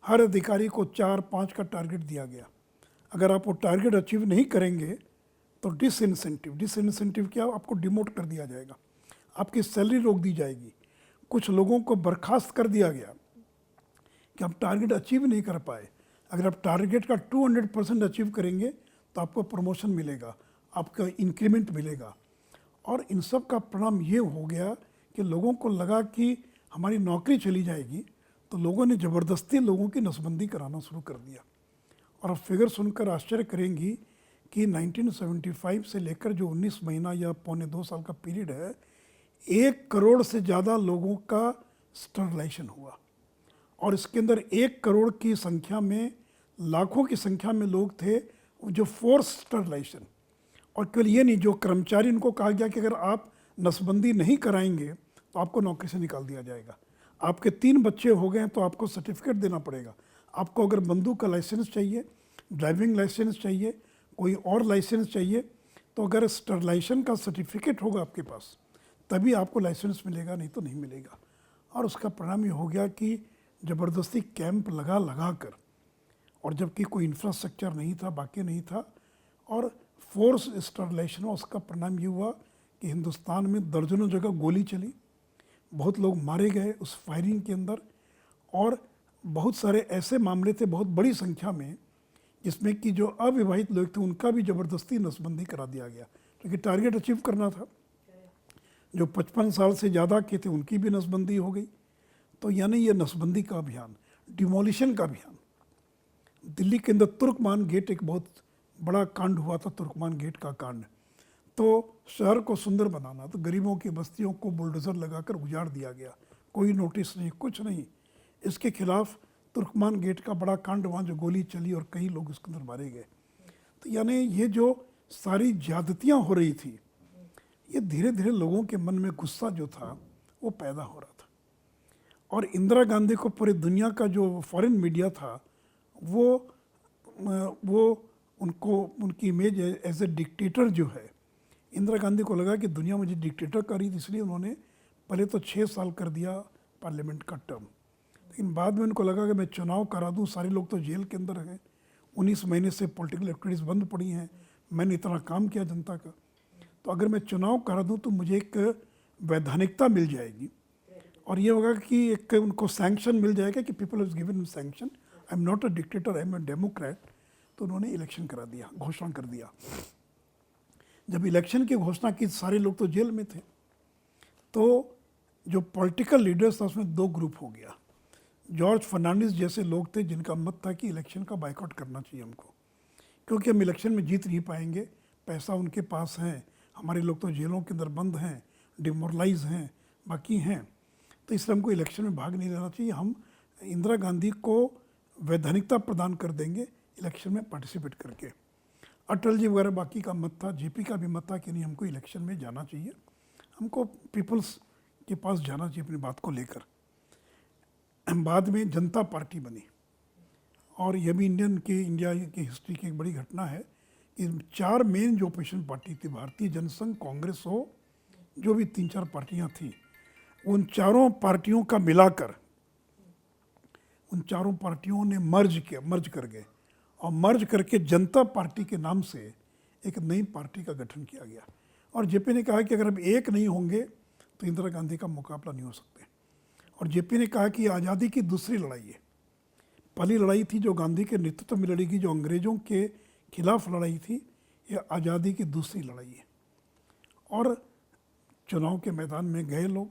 हर अधिकारी को 4-5 का टारगेट दिया गया। अगर आप वो टारगेट अचीव नहीं करेंगे तो डिसइंसेंटिव क्या, आपको डिमोट कर दिया जाएगा, आपकी सैलरी रोक दी जाएगी। कुछ लोगों को बर्खास्त कर दिया गया कि आप टारगेट अचीव नहीं कर पाए। अगर आप टारगेट का 200% अचीव करेंगे तो आपको प्रमोशन मिलेगा, आपका इंक्रीमेंट मिलेगा। और इन सब का परिणाम ये हो गया कि लोगों को लगा कि हमारी नौकरी चली जाएगी, तो लोगों ने ज़बरदस्ती लोगों की नसबंदी कराना शुरू कर दिया। और अब फिगर सुनकर आश्चर्य करेंगी कि 1975 से लेकर जो 19 महीना या पौने 2 साल का पीरियड है, 1 करोड़ से ज़्यादा लोगों का स्टरलाइजेशन हुआ। और इसके अंदर 1 करोड़ की संख्या में, लाखों की संख्या में लोग थे जो फोर्स स्टरलाइजेशन। और केवल ये नहीं, जो कर्मचारी, उनको कहा गया कि अगर आप नसबंदी नहीं कराएंगे तो आपको नौकरी से निकाल दिया जाएगा। आपके 3 बच्चे हो गए तो आपको सर्टिफिकेट देना पड़ेगा। आपको अगर बंदूक का लाइसेंस चाहिए, ड्राइविंग लाइसेंस चाहिए, कोई और लाइसेंस चाहिए, तो अगर स्टरलाइजेशन का सर्टिफिकेट होगा आपके पास तभी आपको लाइसेंस मिलेगा, नहीं तो नहीं मिलेगा। और उसका परिणाम ये हो गया कि ज़बरदस्ती कैंप लगा कर, और जबकि कोई इंफ्रास्ट्रक्चर नहीं था, बाकी नहीं था, और फोर्स स्टरलाइजेशन हुआ। उसका परिणाम ये हुआ कि हिंदुस्तान में दर्जनों जगह गोली चली, बहुत लोग मारे गए उस फायरिंग के अंदर। और बहुत सारे ऐसे मामले थे बहुत बड़ी संख्या में जिसमें कि जो अविवाहित लोग थे उनका भी ज़बरदस्ती नसबंदी करा दिया गया, क्योंकि टारगेट अचीव करना था। जो 55 साल से ज़्यादा के थे उनकी भी नसबंदी हो गई। तो यानी ये नसबंदी का अभियान, डिमोलिशन का अभियान। दिल्ली के अंदर तुर्कमान गेट एक बहुत बड़ा कांड हुआ था, तुर्कमान गेट का कांड। तो शहर को सुंदर बनाना, तो गरीबों की बस्तियों को बुलडोज़र लगाकर उजाड़ दिया गया, कोई नोटिस नहीं, कुछ नहीं। इसके खिलाफ तुर्कमान गेट का बड़ा कांड, वहाँ जो गोली चली और कई लोग उसके अंदर मारे गए। तो यानी ये जो सारी ज्यादतियाँ हो रही थी, ये धीरे धीरे लोगों के मन में गुस्सा जो था वो पैदा हो रहा था। और इंदिरा गांधी को पूरी दुनिया का जो फॉरेन मीडिया था वो उनको, उनकी इमेज एज ए डिक्टेटर जो है, इंदिरा गांधी को लगा कि दुनिया मुझे डिक्टेटर कर रही थी, इसलिए उन्होंने पहले तो 6 साल कर दिया पार्लियामेंट का टर्म। लेकिन बाद में उनको लगा कि मैं चुनाव करा दूं, सारे लोग तो जेल के अंदर हैं, 19 महीने से पॉलिटिकल एक्टिविटीज़ बंद पड़ी हैं, मैंने इतना काम किया जनता का, तो अगर मैं चुनाव करा दूं तो मुझे एक वैधानिकता मिल जाएगी, और ये होगा कि एक उनको सैंक्शन मिल जाएगा कि people have given sanction, I am not a dictator, I am a Democrat. तो उन्होंने इलेक्शन करा दिया, घोषणा कर दिया। जब इलेक्शन की घोषणा की सारे लोग तो जेल में थे, तो जो पॉलिटिकल लीडर्स था उसमें 2 ग्रुप हो गया। जॉर्ज फर्नांडिस जैसे लोग थे जिनका मत था कि इलेक्शन का बाइकआउट करना चाहिए हमको, क्योंकि हम इलेक्शन में जीत नहीं पाएंगे, पैसा उनके पास है, हमारे लोग तो जेलों के अंदर बंद हैं, डिमोरलाइज हैं, बाकी हैं, तो इसलिए हमको इलेक्शन में भाग नहीं लेना चाहिए। हम इंदिरा गांधी को वैधानिकता प्रदान कर देंगे इलेक्शन में पार्टिसिपेट करके। अटल जी वगैरह बाकी का मत था, जेपी का भी मत था कि नहीं हमको इलेक्शन में जाना चाहिए, हमको पीपल्स के पास जाना चाहिए अपनी बात को लेकर। बाद में जनता पार्टी बनी, और यह भी इंडिया की हिस्ट्री की एक बड़ी घटना है कि 4 मेन जो अपोजिशन पार्टी थी, भारतीय जनसंघ, कांग्रेस हो, जो भी 3-4 पार्टियां थी, उन चारों पार्टियों का मिलाकर उन चारों पार्टियों ने मर्ज कर गए, और मर्ज करके जनता पार्टी के नाम से एक नई पार्टी का गठन किया गया। और जेपी ने कहा कि अगर हम एक नहीं होंगे तो इंदिरा गांधी का मुकाबला नहीं हो सकते। और जेपी ने कहा कि आज़ादी की दूसरी लड़ाई है, पहली लड़ाई थी जो गांधी के नेतृत्व में लड़ी गई, जो अंग्रेज़ों के खिलाफ लड़ाई थी, यह आज़ादी की दूसरी लड़ाई है। और चुनाव के मैदान में गए लोग,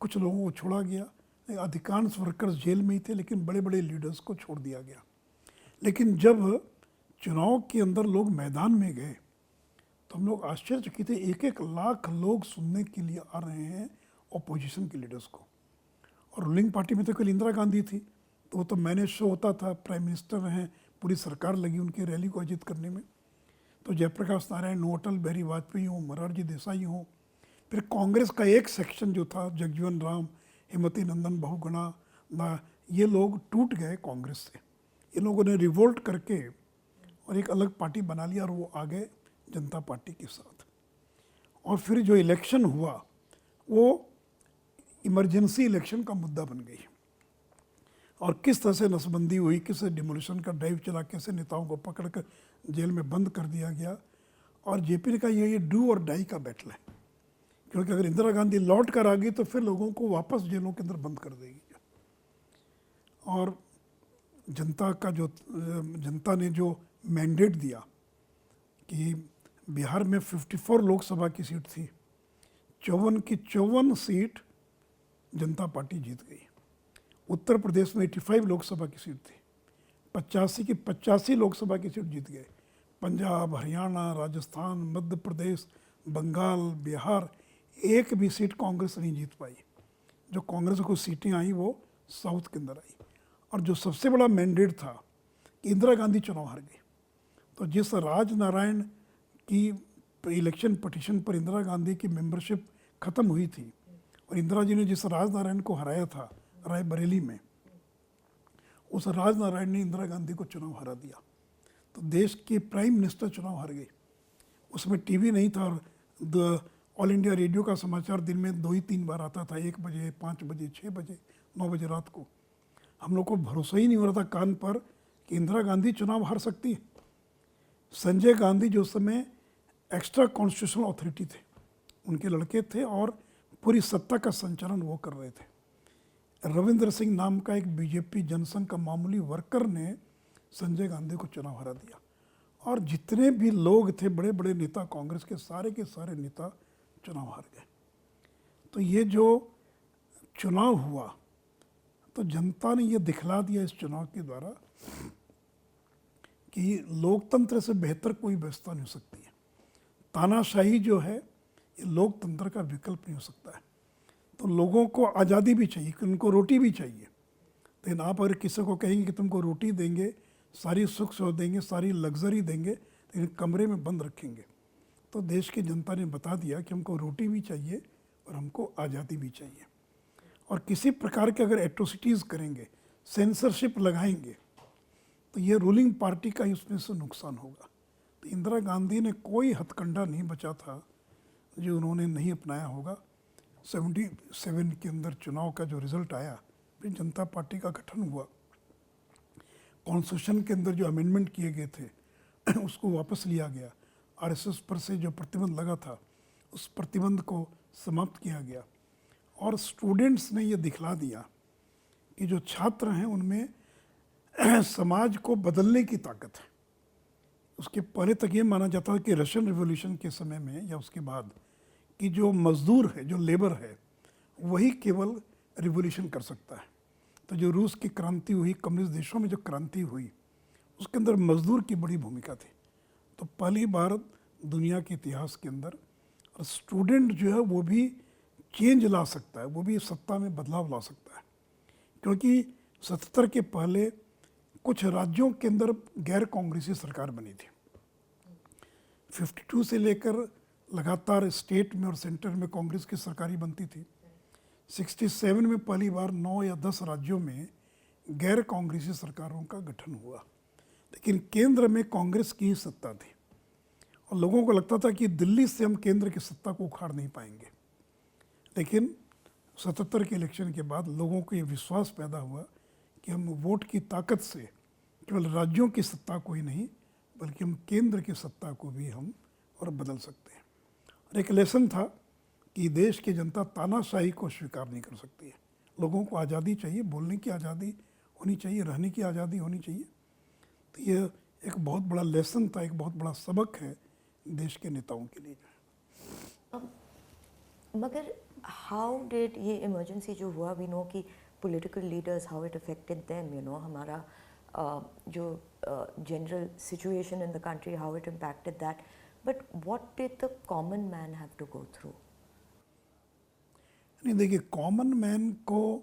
कुछ लोगों को छोड़ा गया, अधिकांश वर्कर्स जेल में ही थे, लेकिन बड़े बड़े लीडर्स को छोड़ दिया गया। लेकिन जब चुनाव के अंदर लोग मैदान में गए तो हम लोग आश्चर्यचकित थे, 1-1 लाख लोग सुनने के लिए आ रहे हैं ऑपोजिशन के लीडर्स को। और रूलिंग पार्टी में तो केवल इंदिरा गांधी थी, तो वो तो मैनेज शो होता था, प्राइम मिनिस्टर हैं, पूरी सरकार लगी उनकी रैली को आयोजित करने में। तो जयप्रकाश नारायण हो, अटल बिहारी वाजपेयी हो, मोरारजी देसाई हो, फिर कांग्रेस का एक सेक्शन जो था, जगजीवन राम, हेमवती नंदन बहुगुणा, ये लोग टूट गए कांग्रेस से। इन लोगों ने रिवोल्ट करके और एक अलग पार्टी बना लिया और वो आ गए जनता पार्टी के साथ। और फिर जो इलेक्शन हुआ वो इमरजेंसी इलेक्शन का मुद्दा बन गई। और किस तरह से नसबंदी हुई, किस डिमोलिशन का ड्राइव चला, कैसे नेताओं को पकड़कर जेल में बंद कर दिया गया। और जेपी ने कहा ये डू और डाई का बैटल है, क्योंकि अगर इंदिरा गांधी लौट कर आ गई तो फिर लोगों को वापस जेलों के अंदर बंद कर देगी। और जनता ने जो मैंडेट दिया कि बिहार में 54 लोकसभा की सीट थी, 54 की 54 सीट जनता पार्टी जीत गई। उत्तर प्रदेश में 85 लोकसभा की सीट थी, 85 की 85 लोकसभा की सीट जीत गए। पंजाब, हरियाणा, राजस्थान, मध्य प्रदेश, बंगाल, बिहार, एक भी सीट कांग्रेस नहीं जीत पाई। जो कांग्रेस को सीटें आई वो साउथ के अंदर आई। और जो सबसे बड़ा मैंडेट था कि इंदिरा गांधी चुनाव हार गई, तो जिस राजनारायण की इलेक्शन पटिशन पर इंदिरा गांधी की मेंबरशिप ख़त्म हुई थी, और इंदिरा जी ने जिस राजनारायण को हराया था रायबरेली में, उस राजनारायण ने इंदिरा गांधी को चुनाव हरा दिया। तो देश के प्राइम मिनिस्टर चुनाव हार गए। उसमें टीवी नहीं था और ऑल इंडिया रेडियो का समाचार दिन में 2 ही 3 बार आता था, 1 बजे, 5 बजे, 6 बजे, 9 बजे रात को। हम लोग को भरोसा ही नहीं हो रहा था कान पर कि इंदिरा गांधी चुनाव हार सकती है। संजय गांधी जो उस समय एक्स्ट्रा कॉन्स्टिट्यूशनल अथॉरिटी थे, उनके लड़के थे और पूरी सत्ता का संचालन वो कर रहे थे। रविंद्र सिंह नाम का एक बीजेपी जनसंघ का मामूली वर्कर ने संजय गांधी को चुनाव हरा दिया। और जितने भी लोग थे, बड़े बड़े नेता कांग्रेस के सारे नेता चुनाव हार गए। तो ये जो चुनाव हुआ, तो जनता ने ये दिखला दिया इस चुनाव के द्वारा कि लोकतंत्र से बेहतर कोई व्यवस्था नहीं हो सकती है। तानाशाही जो है ये लोकतंत्र का विकल्प नहीं हो सकता है। तो लोगों को आज़ादी भी चाहिए, कि उनको रोटी भी चाहिए। लेकिन आप अगर किसी को कहेंगे कि तुमको रोटी देंगे, सारी सुख सुविधा देंगे, सारी लग्जरी देंगे, लेकिन कमरे में बंद रखेंगे, तो देश की जनता ने बता दिया कि हमको रोटी भी चाहिए और हमको आज़ादी भी चाहिए। और किसी प्रकार के अगर एट्रोसिटीज़ करेंगे, सेंसरशिप लगाएंगे, तो ये रूलिंग पार्टी का ही उसमें से नुकसान होगा। तो इंदिरा गांधी ने कोई हथकंडा नहीं बचा था जो उन्होंने नहीं अपनाया होगा। 77 के अंदर चुनाव का जो रिज़ल्ट आया, फिर जनता पार्टी का गठन हुआ। कॉन्स्टिट्यूशन के अंदर जो अमेंडमेंट किए गए थे उसको वापस लिया गया। आरएसएस पर से जो प्रतिबंध लगा था उस प्रतिबंध को समाप्त किया गया। और स्टूडेंट्स ने ये दिखला दिया कि जो छात्र हैं उनमें समाज को बदलने की ताकत है। उसके पहले तक ये माना जाता था कि रशियन रिवॉल्यूशन के समय में या उसके बाद कि जो मजदूर है, जो लेबर है, वही केवल रिवॉल्यूशन कर सकता है। तो जो रूस की क्रांति हुई, कम्युनिस्ट देशों में जो क्रांति हुई, उसके अंदर मजदूर की बड़ी भूमिका थी। तो पहली बार दुनिया के इतिहास के अंदर और स्टूडेंट जो है वो भी चेंज ला सकता है, वो भी सत्ता में बदलाव ला सकता है। क्योंकि 77 के पहले कुछ राज्यों के अंदर गैर कांग्रेसी सरकार बनी थी। 52 से लेकर लगातार स्टेट में और सेंटर में कांग्रेस की सरकारी बनती थी। 67 में पहली बार 9 या 10 राज्यों में गैर कांग्रेसी सरकारों का गठन हुआ, लेकिन केंद्र में कांग्रेस की ही सत्ता थी। और लोगों को लगता था कि दिल्ली से हम केंद्र की सत्ता को उखाड़ नहीं पाएंगे। लेकिन 77 के इलेक्शन के बाद लोगों को ये विश्वास पैदा हुआ कि हम वोट की ताकत से केवल राज्यों की सत्ता को ही नहीं, बल्कि हम केंद्र की सत्ता को भी हम और बदल सकते हैं। और एक लेसन था कि देश की जनता तानाशाही को स्वीकार नहीं कर सकती है। लोगों को आज़ादी चाहिए, बोलने की आज़ादी होनी चाहिए, रहने की आज़ादी होनी चाहिए। तो ये एक बहुत बड़ा लेसन था, एक बहुत बड़ा सबक है देश के नेताओं के लिए। मगर हाउ डिड ये इमरजेंसी जो हुआ, वी नो कि political leaders how it affected them, you know हमारा जो general situation in the country, how it impacted that, but what did the common man have to go through? नहीं देखिए, common man को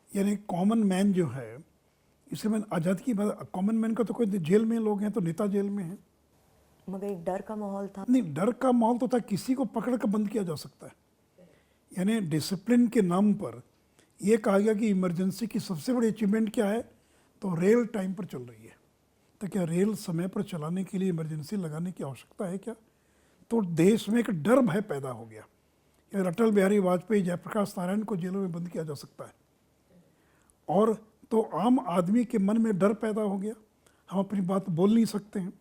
यानी common man जो है, इसे मैं आज़ादी की बात, कॉमन मैन का तो कोई जेल में लोग हैं तो नेता जेल में हैं। मगर एक डर का माहौल था। नहीं, डर का माहौल तो था, किसी को पकड़ कर बंद किया जा सकता है। यानी डिसिप्लिन के नाम पर यह कहा गया कि इमरजेंसी की सबसे बड़ी अचीवमेंट क्या है, तो रेल टाइम पर चल रही है। तो क्या रेल समय पर चलाने के लिए इमरजेंसी लगाने की आवश्यकता है क्या? तो देश में एक डर भय पैदा हो गया। यार अटल बिहारी वाजपेयी, जयप्रकाश नारायण को जेलों में बंद किया जा सकता है, और तो आम आदमी के मन में डर पैदा हो गया, हम अपनी बात बोल नहीं सकते हैं।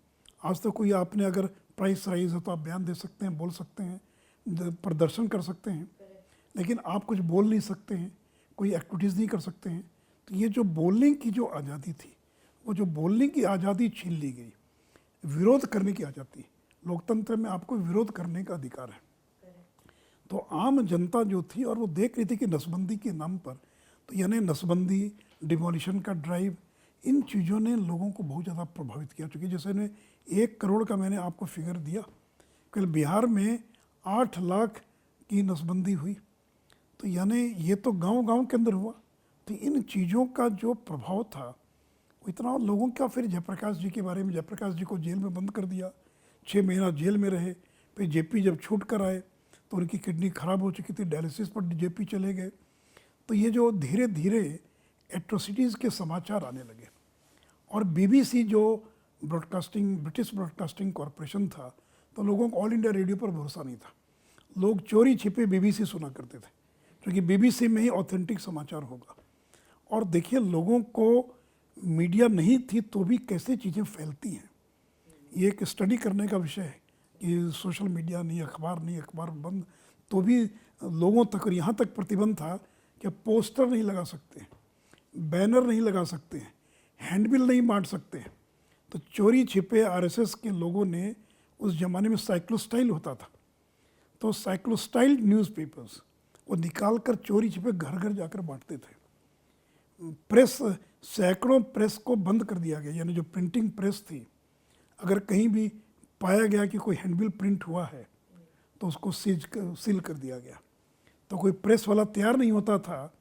आज तो कोई आपने अगर प्राइस राइज हो तो आप बयान दे सकते हैं, बोल सकते हैं, प्रदर्शन कर सकते हैं, लेकिन आप कुछ बोल नहीं सकते हैं, कोई एक्टिविटीज़ नहीं कर सकते हैं। तो ये जो बोलने की जो आज़ादी थी, वो जो बोलने की आज़ादी छीन ली गई, विरोध करने की आज़ादी। लोकतंत्र में आपको विरोध करने का अधिकार है। तो आम जनता जो थी, और वो देख रही थी कि नसबंदी के नाम पर, तो यानी नसबंदी, डिमोलिशन का ड्राइव, इन चीज़ों ने लोगों को बहुत ज़्यादा प्रभावित किया। चूँकि जैसे ने 1 करोड़ का मैंने आपको फिगर दिया, कल बिहार में 8 लाख की नसबंदी हुई, तो यानी ये तो गांव-गांव के अंदर हुआ। तो इन चीज़ों का जो प्रभाव था वो इतना लोगों का, फिर जयप्रकाश जी के बारे में, जयप्रकाश जी को जेल में बंद कर दिया, 6 महीना जेल में रहे। फिर जेपी जब छूट कर आए तो उनकी किडनी खराब हो चुकी थी, डायलिसिस पर जेपी चले गए। तो ये जो धीरे धीरे एट्रोसिटीज़ के समाचार आने लगे, और बीबीसी जो ब्रॉडकास्टिंग, ब्रिटिश ब्रॉडकास्टिंग कॉरपोरेशन था, तो लोगों को ऑल इंडिया रेडियो पर भरोसा नहीं था। लोग चोरी छिपे बीबीसी सुना करते थे, क्योंकि बीबीसी में ही ऑथेंटिक समाचार होगा। और देखिए, लोगों को मीडिया नहीं थी तो भी कैसे चीज़ें फैलती हैं, ये एक स्टडी करने का विषय है कि सोशल मीडिया नहीं, अखबार नहीं, अखबार बंद तो भी लोगों तक, और यहाँ तक प्रतिबंध था कि पोस्टर नहीं लगा सकते, बैनर नहीं लगा सकते, हैंडबिल नहीं बांट सकते। तो चोरी छिपे आरएसएस के लोगों ने, उस ज़माने में साइक्लोस्टाइल होता था, तो साइक्लोस्टाइल न्यूज़पेपर्स वो निकाल कर चोरी छिपे घर घर जाकर बांटते थे। प्रेस, सैकड़ों प्रेस को बंद कर दिया गया, यानी जो प्रिंटिंग प्रेस थी, अगर कहीं भी पाया गया कि कोई हैंडबिल प्रिंट हुआ है तो उसको सील कर दिया गया। तो कोई प्रेस वाला तैयार नहीं होता था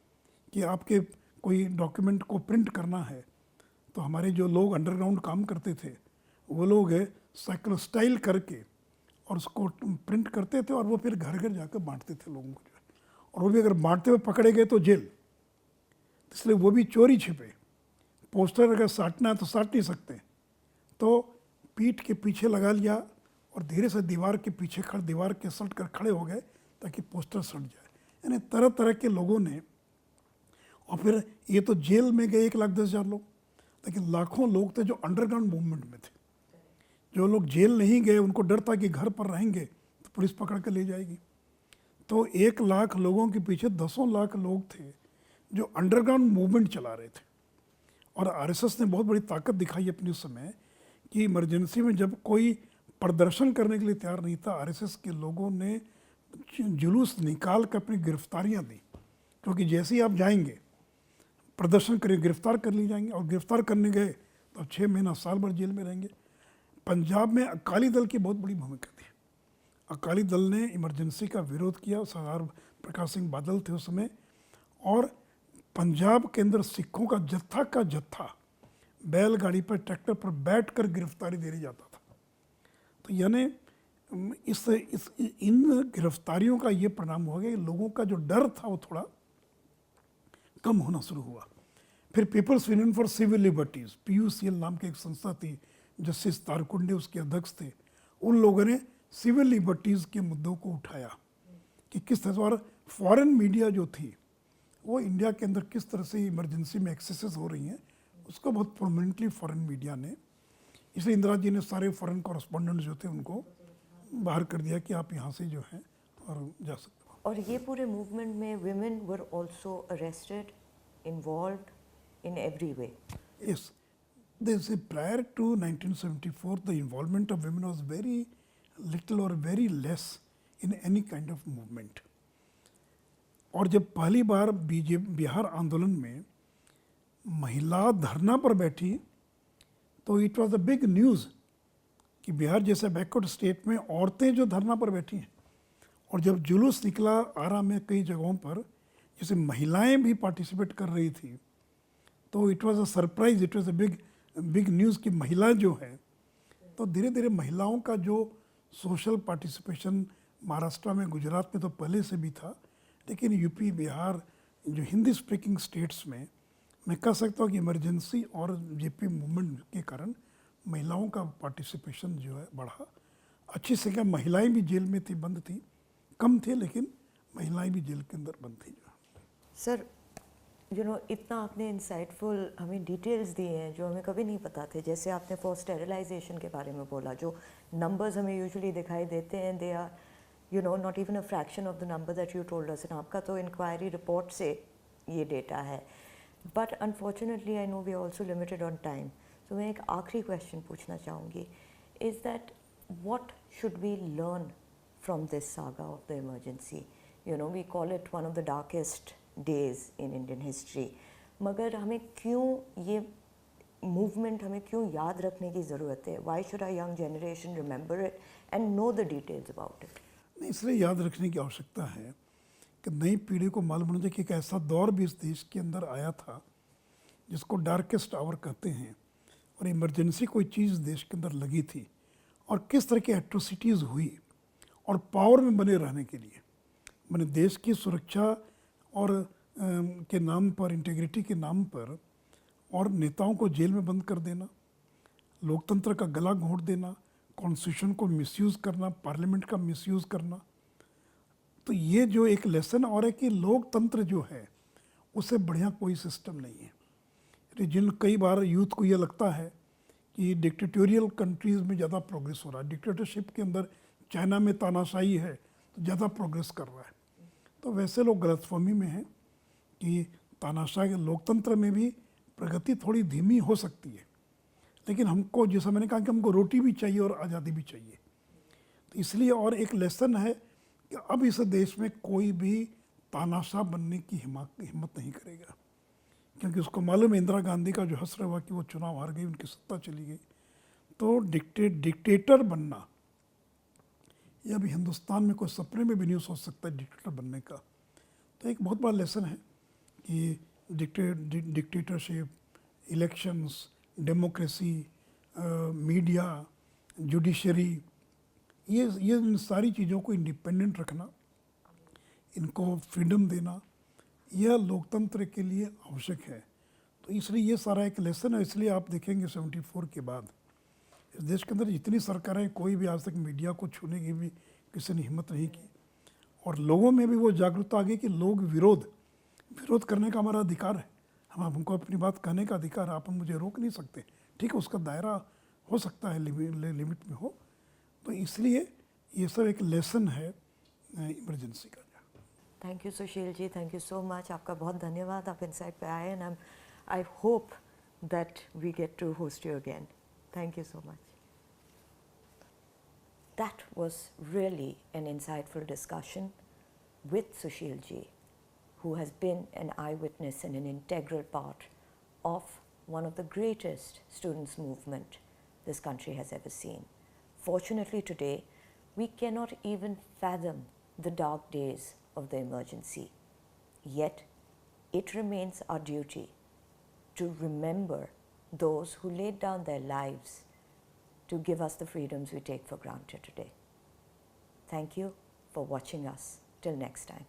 कि आपके कोई डॉक्यूमेंट को प्रिंट करना है। तो हमारे जो लोग अंडरग्राउंड काम करते थे, वो लोग साइक्लोस्टाइल करके और उसको प्रिंट करते थे, और वो फिर घर घर जाकर बांटते थे लोगों को जो है। और वो भी अगर बांटते हुए पकड़े गए तो जेल, इसलिए वो भी चोरी छिपे। पोस्टर अगर साटना है तो साट नहीं सकते, तो पीठ के पीछे लगा लिया और धीरे से दीवार के पीछे दीवार के सट कर खड़े हो गए ताकि पोस्टर सट जाए। यानी तरह तरह के लोगों ने, और फिर ये तो जेल में गए 1,10,000 लोग, लेकिन लाखों लोग थे जो अंडरग्राउंड मूवमेंट में थे। जो लोग जेल नहीं गए, उनको डर था कि घर पर रहेंगे तो पुलिस पकड़ कर ले जाएगी। तो 1 लाख लोगों के पीछे 10 लाख लोग थे जो अंडरग्राउंड मूवमेंट चला रहे थे। और आरएसएस ने बहुत बड़ी ताकत दिखाई अपने उस समय कि इमरजेंसी में जब कोई प्रदर्शन करने के लिए तैयार नहीं था, आरएसएस के लोगों ने जुलूस निकाल कर अपनी गिरफ्तारियां दी, क्योंकि जैसे ही आप जाएंगे प्रदर्शन करें, गिरफ्तार कर लिए जाएंगे, और गिरफ्तार करने गए तो अब 6 महीना साल भर जेल में रहेंगे। पंजाब में अकाली दल की बहुत बड़ी भूमिका थी। अकाली दल ने इमरजेंसी का विरोध किया, सरदार प्रकाश सिंह बादल थे उस समय, और पंजाब के अंदर सिखों का जत्था बैलगाड़ी पर, ट्रैक्टर पर बैठकर गिरफ्तारी देने जाता था। तो यानी इन गिरफ्तारियों का ये परिणाम हुआ कि लोगों का जो डर था वो थोड़ा कम होना शुरू हुआ। फिर people's union for civil liberties, PUCL नाम की एक संस्था थी, जस्टिस तारकुंडे उसके अध्यक्ष थे। उन लोगों ने सिविल लिबर्टीज़ के मुद्दों को उठाया कि किस तरह, और फॉरेन मीडिया जो थी वो इंडिया के अंदर किस तरह से इमरजेंसी में एक्सेसेस हो रही हैं, उसको बहुत प्रोमिनेंटली फॉरेन मीडिया ने, इसलिए इंदिरा जी ने सारे फॉरेन कॉरेस्पॉन्डेंट जो थे उनको बाहर कर दिया कि आप यहाँ से जो हैं और जा सकते हो। और ये पूरे मूवमेंट में women were also arrested, involved? in every way. Yes, they say prior to 1974, the involvement of women was very little or very less in any kind of movement. और जब पहली बार बिहार आंदोलन में महिला धरना पर बैठी तो it was a big news कि बिहार जैसे बैकवर्ड स्टेट में औरतें जो धरना पर बैठी हैं। और जब जुलूस निकला आरा में कई जगहों पर जैसे महिलाएं भी पार्टिसिपेट कर रही थी, तो it was a surprise, it was a big news कि महिला जो है। तो धीरे धीरे महिलाओं का जो सोशल पार्टिसिपेशन महाराष्ट्र में, गुजरात में तो पहले से भी था, लेकिन यूपी, बिहार, जो हिंदी स्पीकिंग स्टेट्स में मैं कह सकता हूँ कि इमरजेंसी और जेपी मूवमेंट के कारण महिलाओं का पार्टिसिपेशन जो है बढ़ा। अच्छी संख्या महिलाएं भी जेल में थी, बंद थी, कम थे लेकिन महिलाएं भी जेल के अंदर बंद थी। सर, इतना आपने इंसाइटफुल हमें डिटेल्स दिए हैं जो हमें कभी नहीं पता थे। जैसे आपने फॉर स्टेरिलाइजेशन के बारे में बोला, जो नंबर्स हमें यूजुअली दिखाई देते हैं, they are not even a fraction of the number that you told us, and आपका तो इंक्वायरी रिपोर्ट से ये डेटा है। But unfortunately I know we are also limited on time, तो मैं एक आखिरी क्वेश्चन पूछना चाहूँगी, is that what should we learn from this saga of the emergency? We call it one of the darkest days in Indian history. मगर हमें क्यों ये movement हमें क्यों याद रखने की ज़रूरत है? Why should our young generation remember it and know the details about it? नहीं, इसलिए याद रखने की आवश्यकता है कि नई पीढ़ी को मालूम होना चाहिए कि एक ऐसा दौर भी इस देश के अंदर आया था जिसको डार्केस्ट आवर कहते हैं, और इमरजेंसी कोई चीज़ देश के अंदर लगी थी, और किस तरह की एट्रोसिटीज़ हुई, और पावर में बने रहने के लिए मैंने देश की सुरक्षा और के नाम पर, इंटीग्रिटी के नाम पर, और नेताओं को जेल में बंद कर देना, लोकतंत्र का गला घोंट देना, कॉन्स्टिट्यूशन को मिसयूज़ करना, पार्लियामेंट का मिसयूज़ करना। तो ये जो एक लेसन और है कि लोकतंत्र जो है उससे बढ़िया कोई सिस्टम नहीं है। जिन कई बार यूथ को ये लगता है कि डिक्टेटोरियल कंट्रीज़ में ज़्यादा प्रोग्रेस हो रहा है, डिक्टेटरशिप के अंदर चाइना में तानाशाही है तो ज़्यादा प्रोग्रेस कर रहा है। तो वैसे लोग गलतफहमी में हैं कि तानाशाही लोकतंत्र में भी प्रगति थोड़ी धीमी हो सकती है, लेकिन हमको, जैसा मैंने कहा कि हमको रोटी भी चाहिए और आज़ादी भी चाहिए। तो इसलिए और एक लेसन है कि अब इस देश में कोई भी तानाशाह बनने की हिम्मत नहीं करेगा, क्योंकि उसको मालूम है इंदिरा गांधी का जो हसर हुआ कि वो चुनाव हार गई, उनकी सत्ता चली गई। तो डिक्टेटर बनना यह अभी हिंदुस्तान में कोई सपने में भी नहीं सोच सकता डिक्टेटर बनने का। तो एक बहुत बड़ा लेसन है कि dictatorship, elections, democracy, media, judiciary, ये इन सारी चीज़ों को इंडिपेंडेंट रखना, इनको फ्रीडम देना, यह लोकतंत्र के लिए आवश्यक है। तो इसलिए ये सारा एक लेसन है। इसलिए आप देखेंगे 74 के बाद इस देश के अंदर जितनी सरकारें, कोई भी आज तक मीडिया को छूने की भी किसी ने हिम्मत नहीं की, और लोगों में भी वो जागरूकता आ गई कि लोग विरोध करने का हमारा अधिकार है, हमको अपनी बात कहने का अधिकार है, आप मुझे रोक नहीं सकते। ठीक है, उसका दायरा हो सकता है लिमिट में हो। तो इसलिए ये सब एक लेसन है इमरजेंसी का। Thank you Sushil ji, thank you so much. आपका बहुत धन्यवाद, आप इनसाइट पे आए, and I hope that we get to host you again. Thank you so much. That was really an insightful discussion with Sushil ji, who has been an eyewitness and an integral part of one of the greatest students' movement this country has ever seen. Fortunately today, we cannot even fathom the dark days of the emergency. Yet, it remains our duty to remember those who laid down their lives to give us the freedoms we take for granted today. Thank you for watching us. Till next time.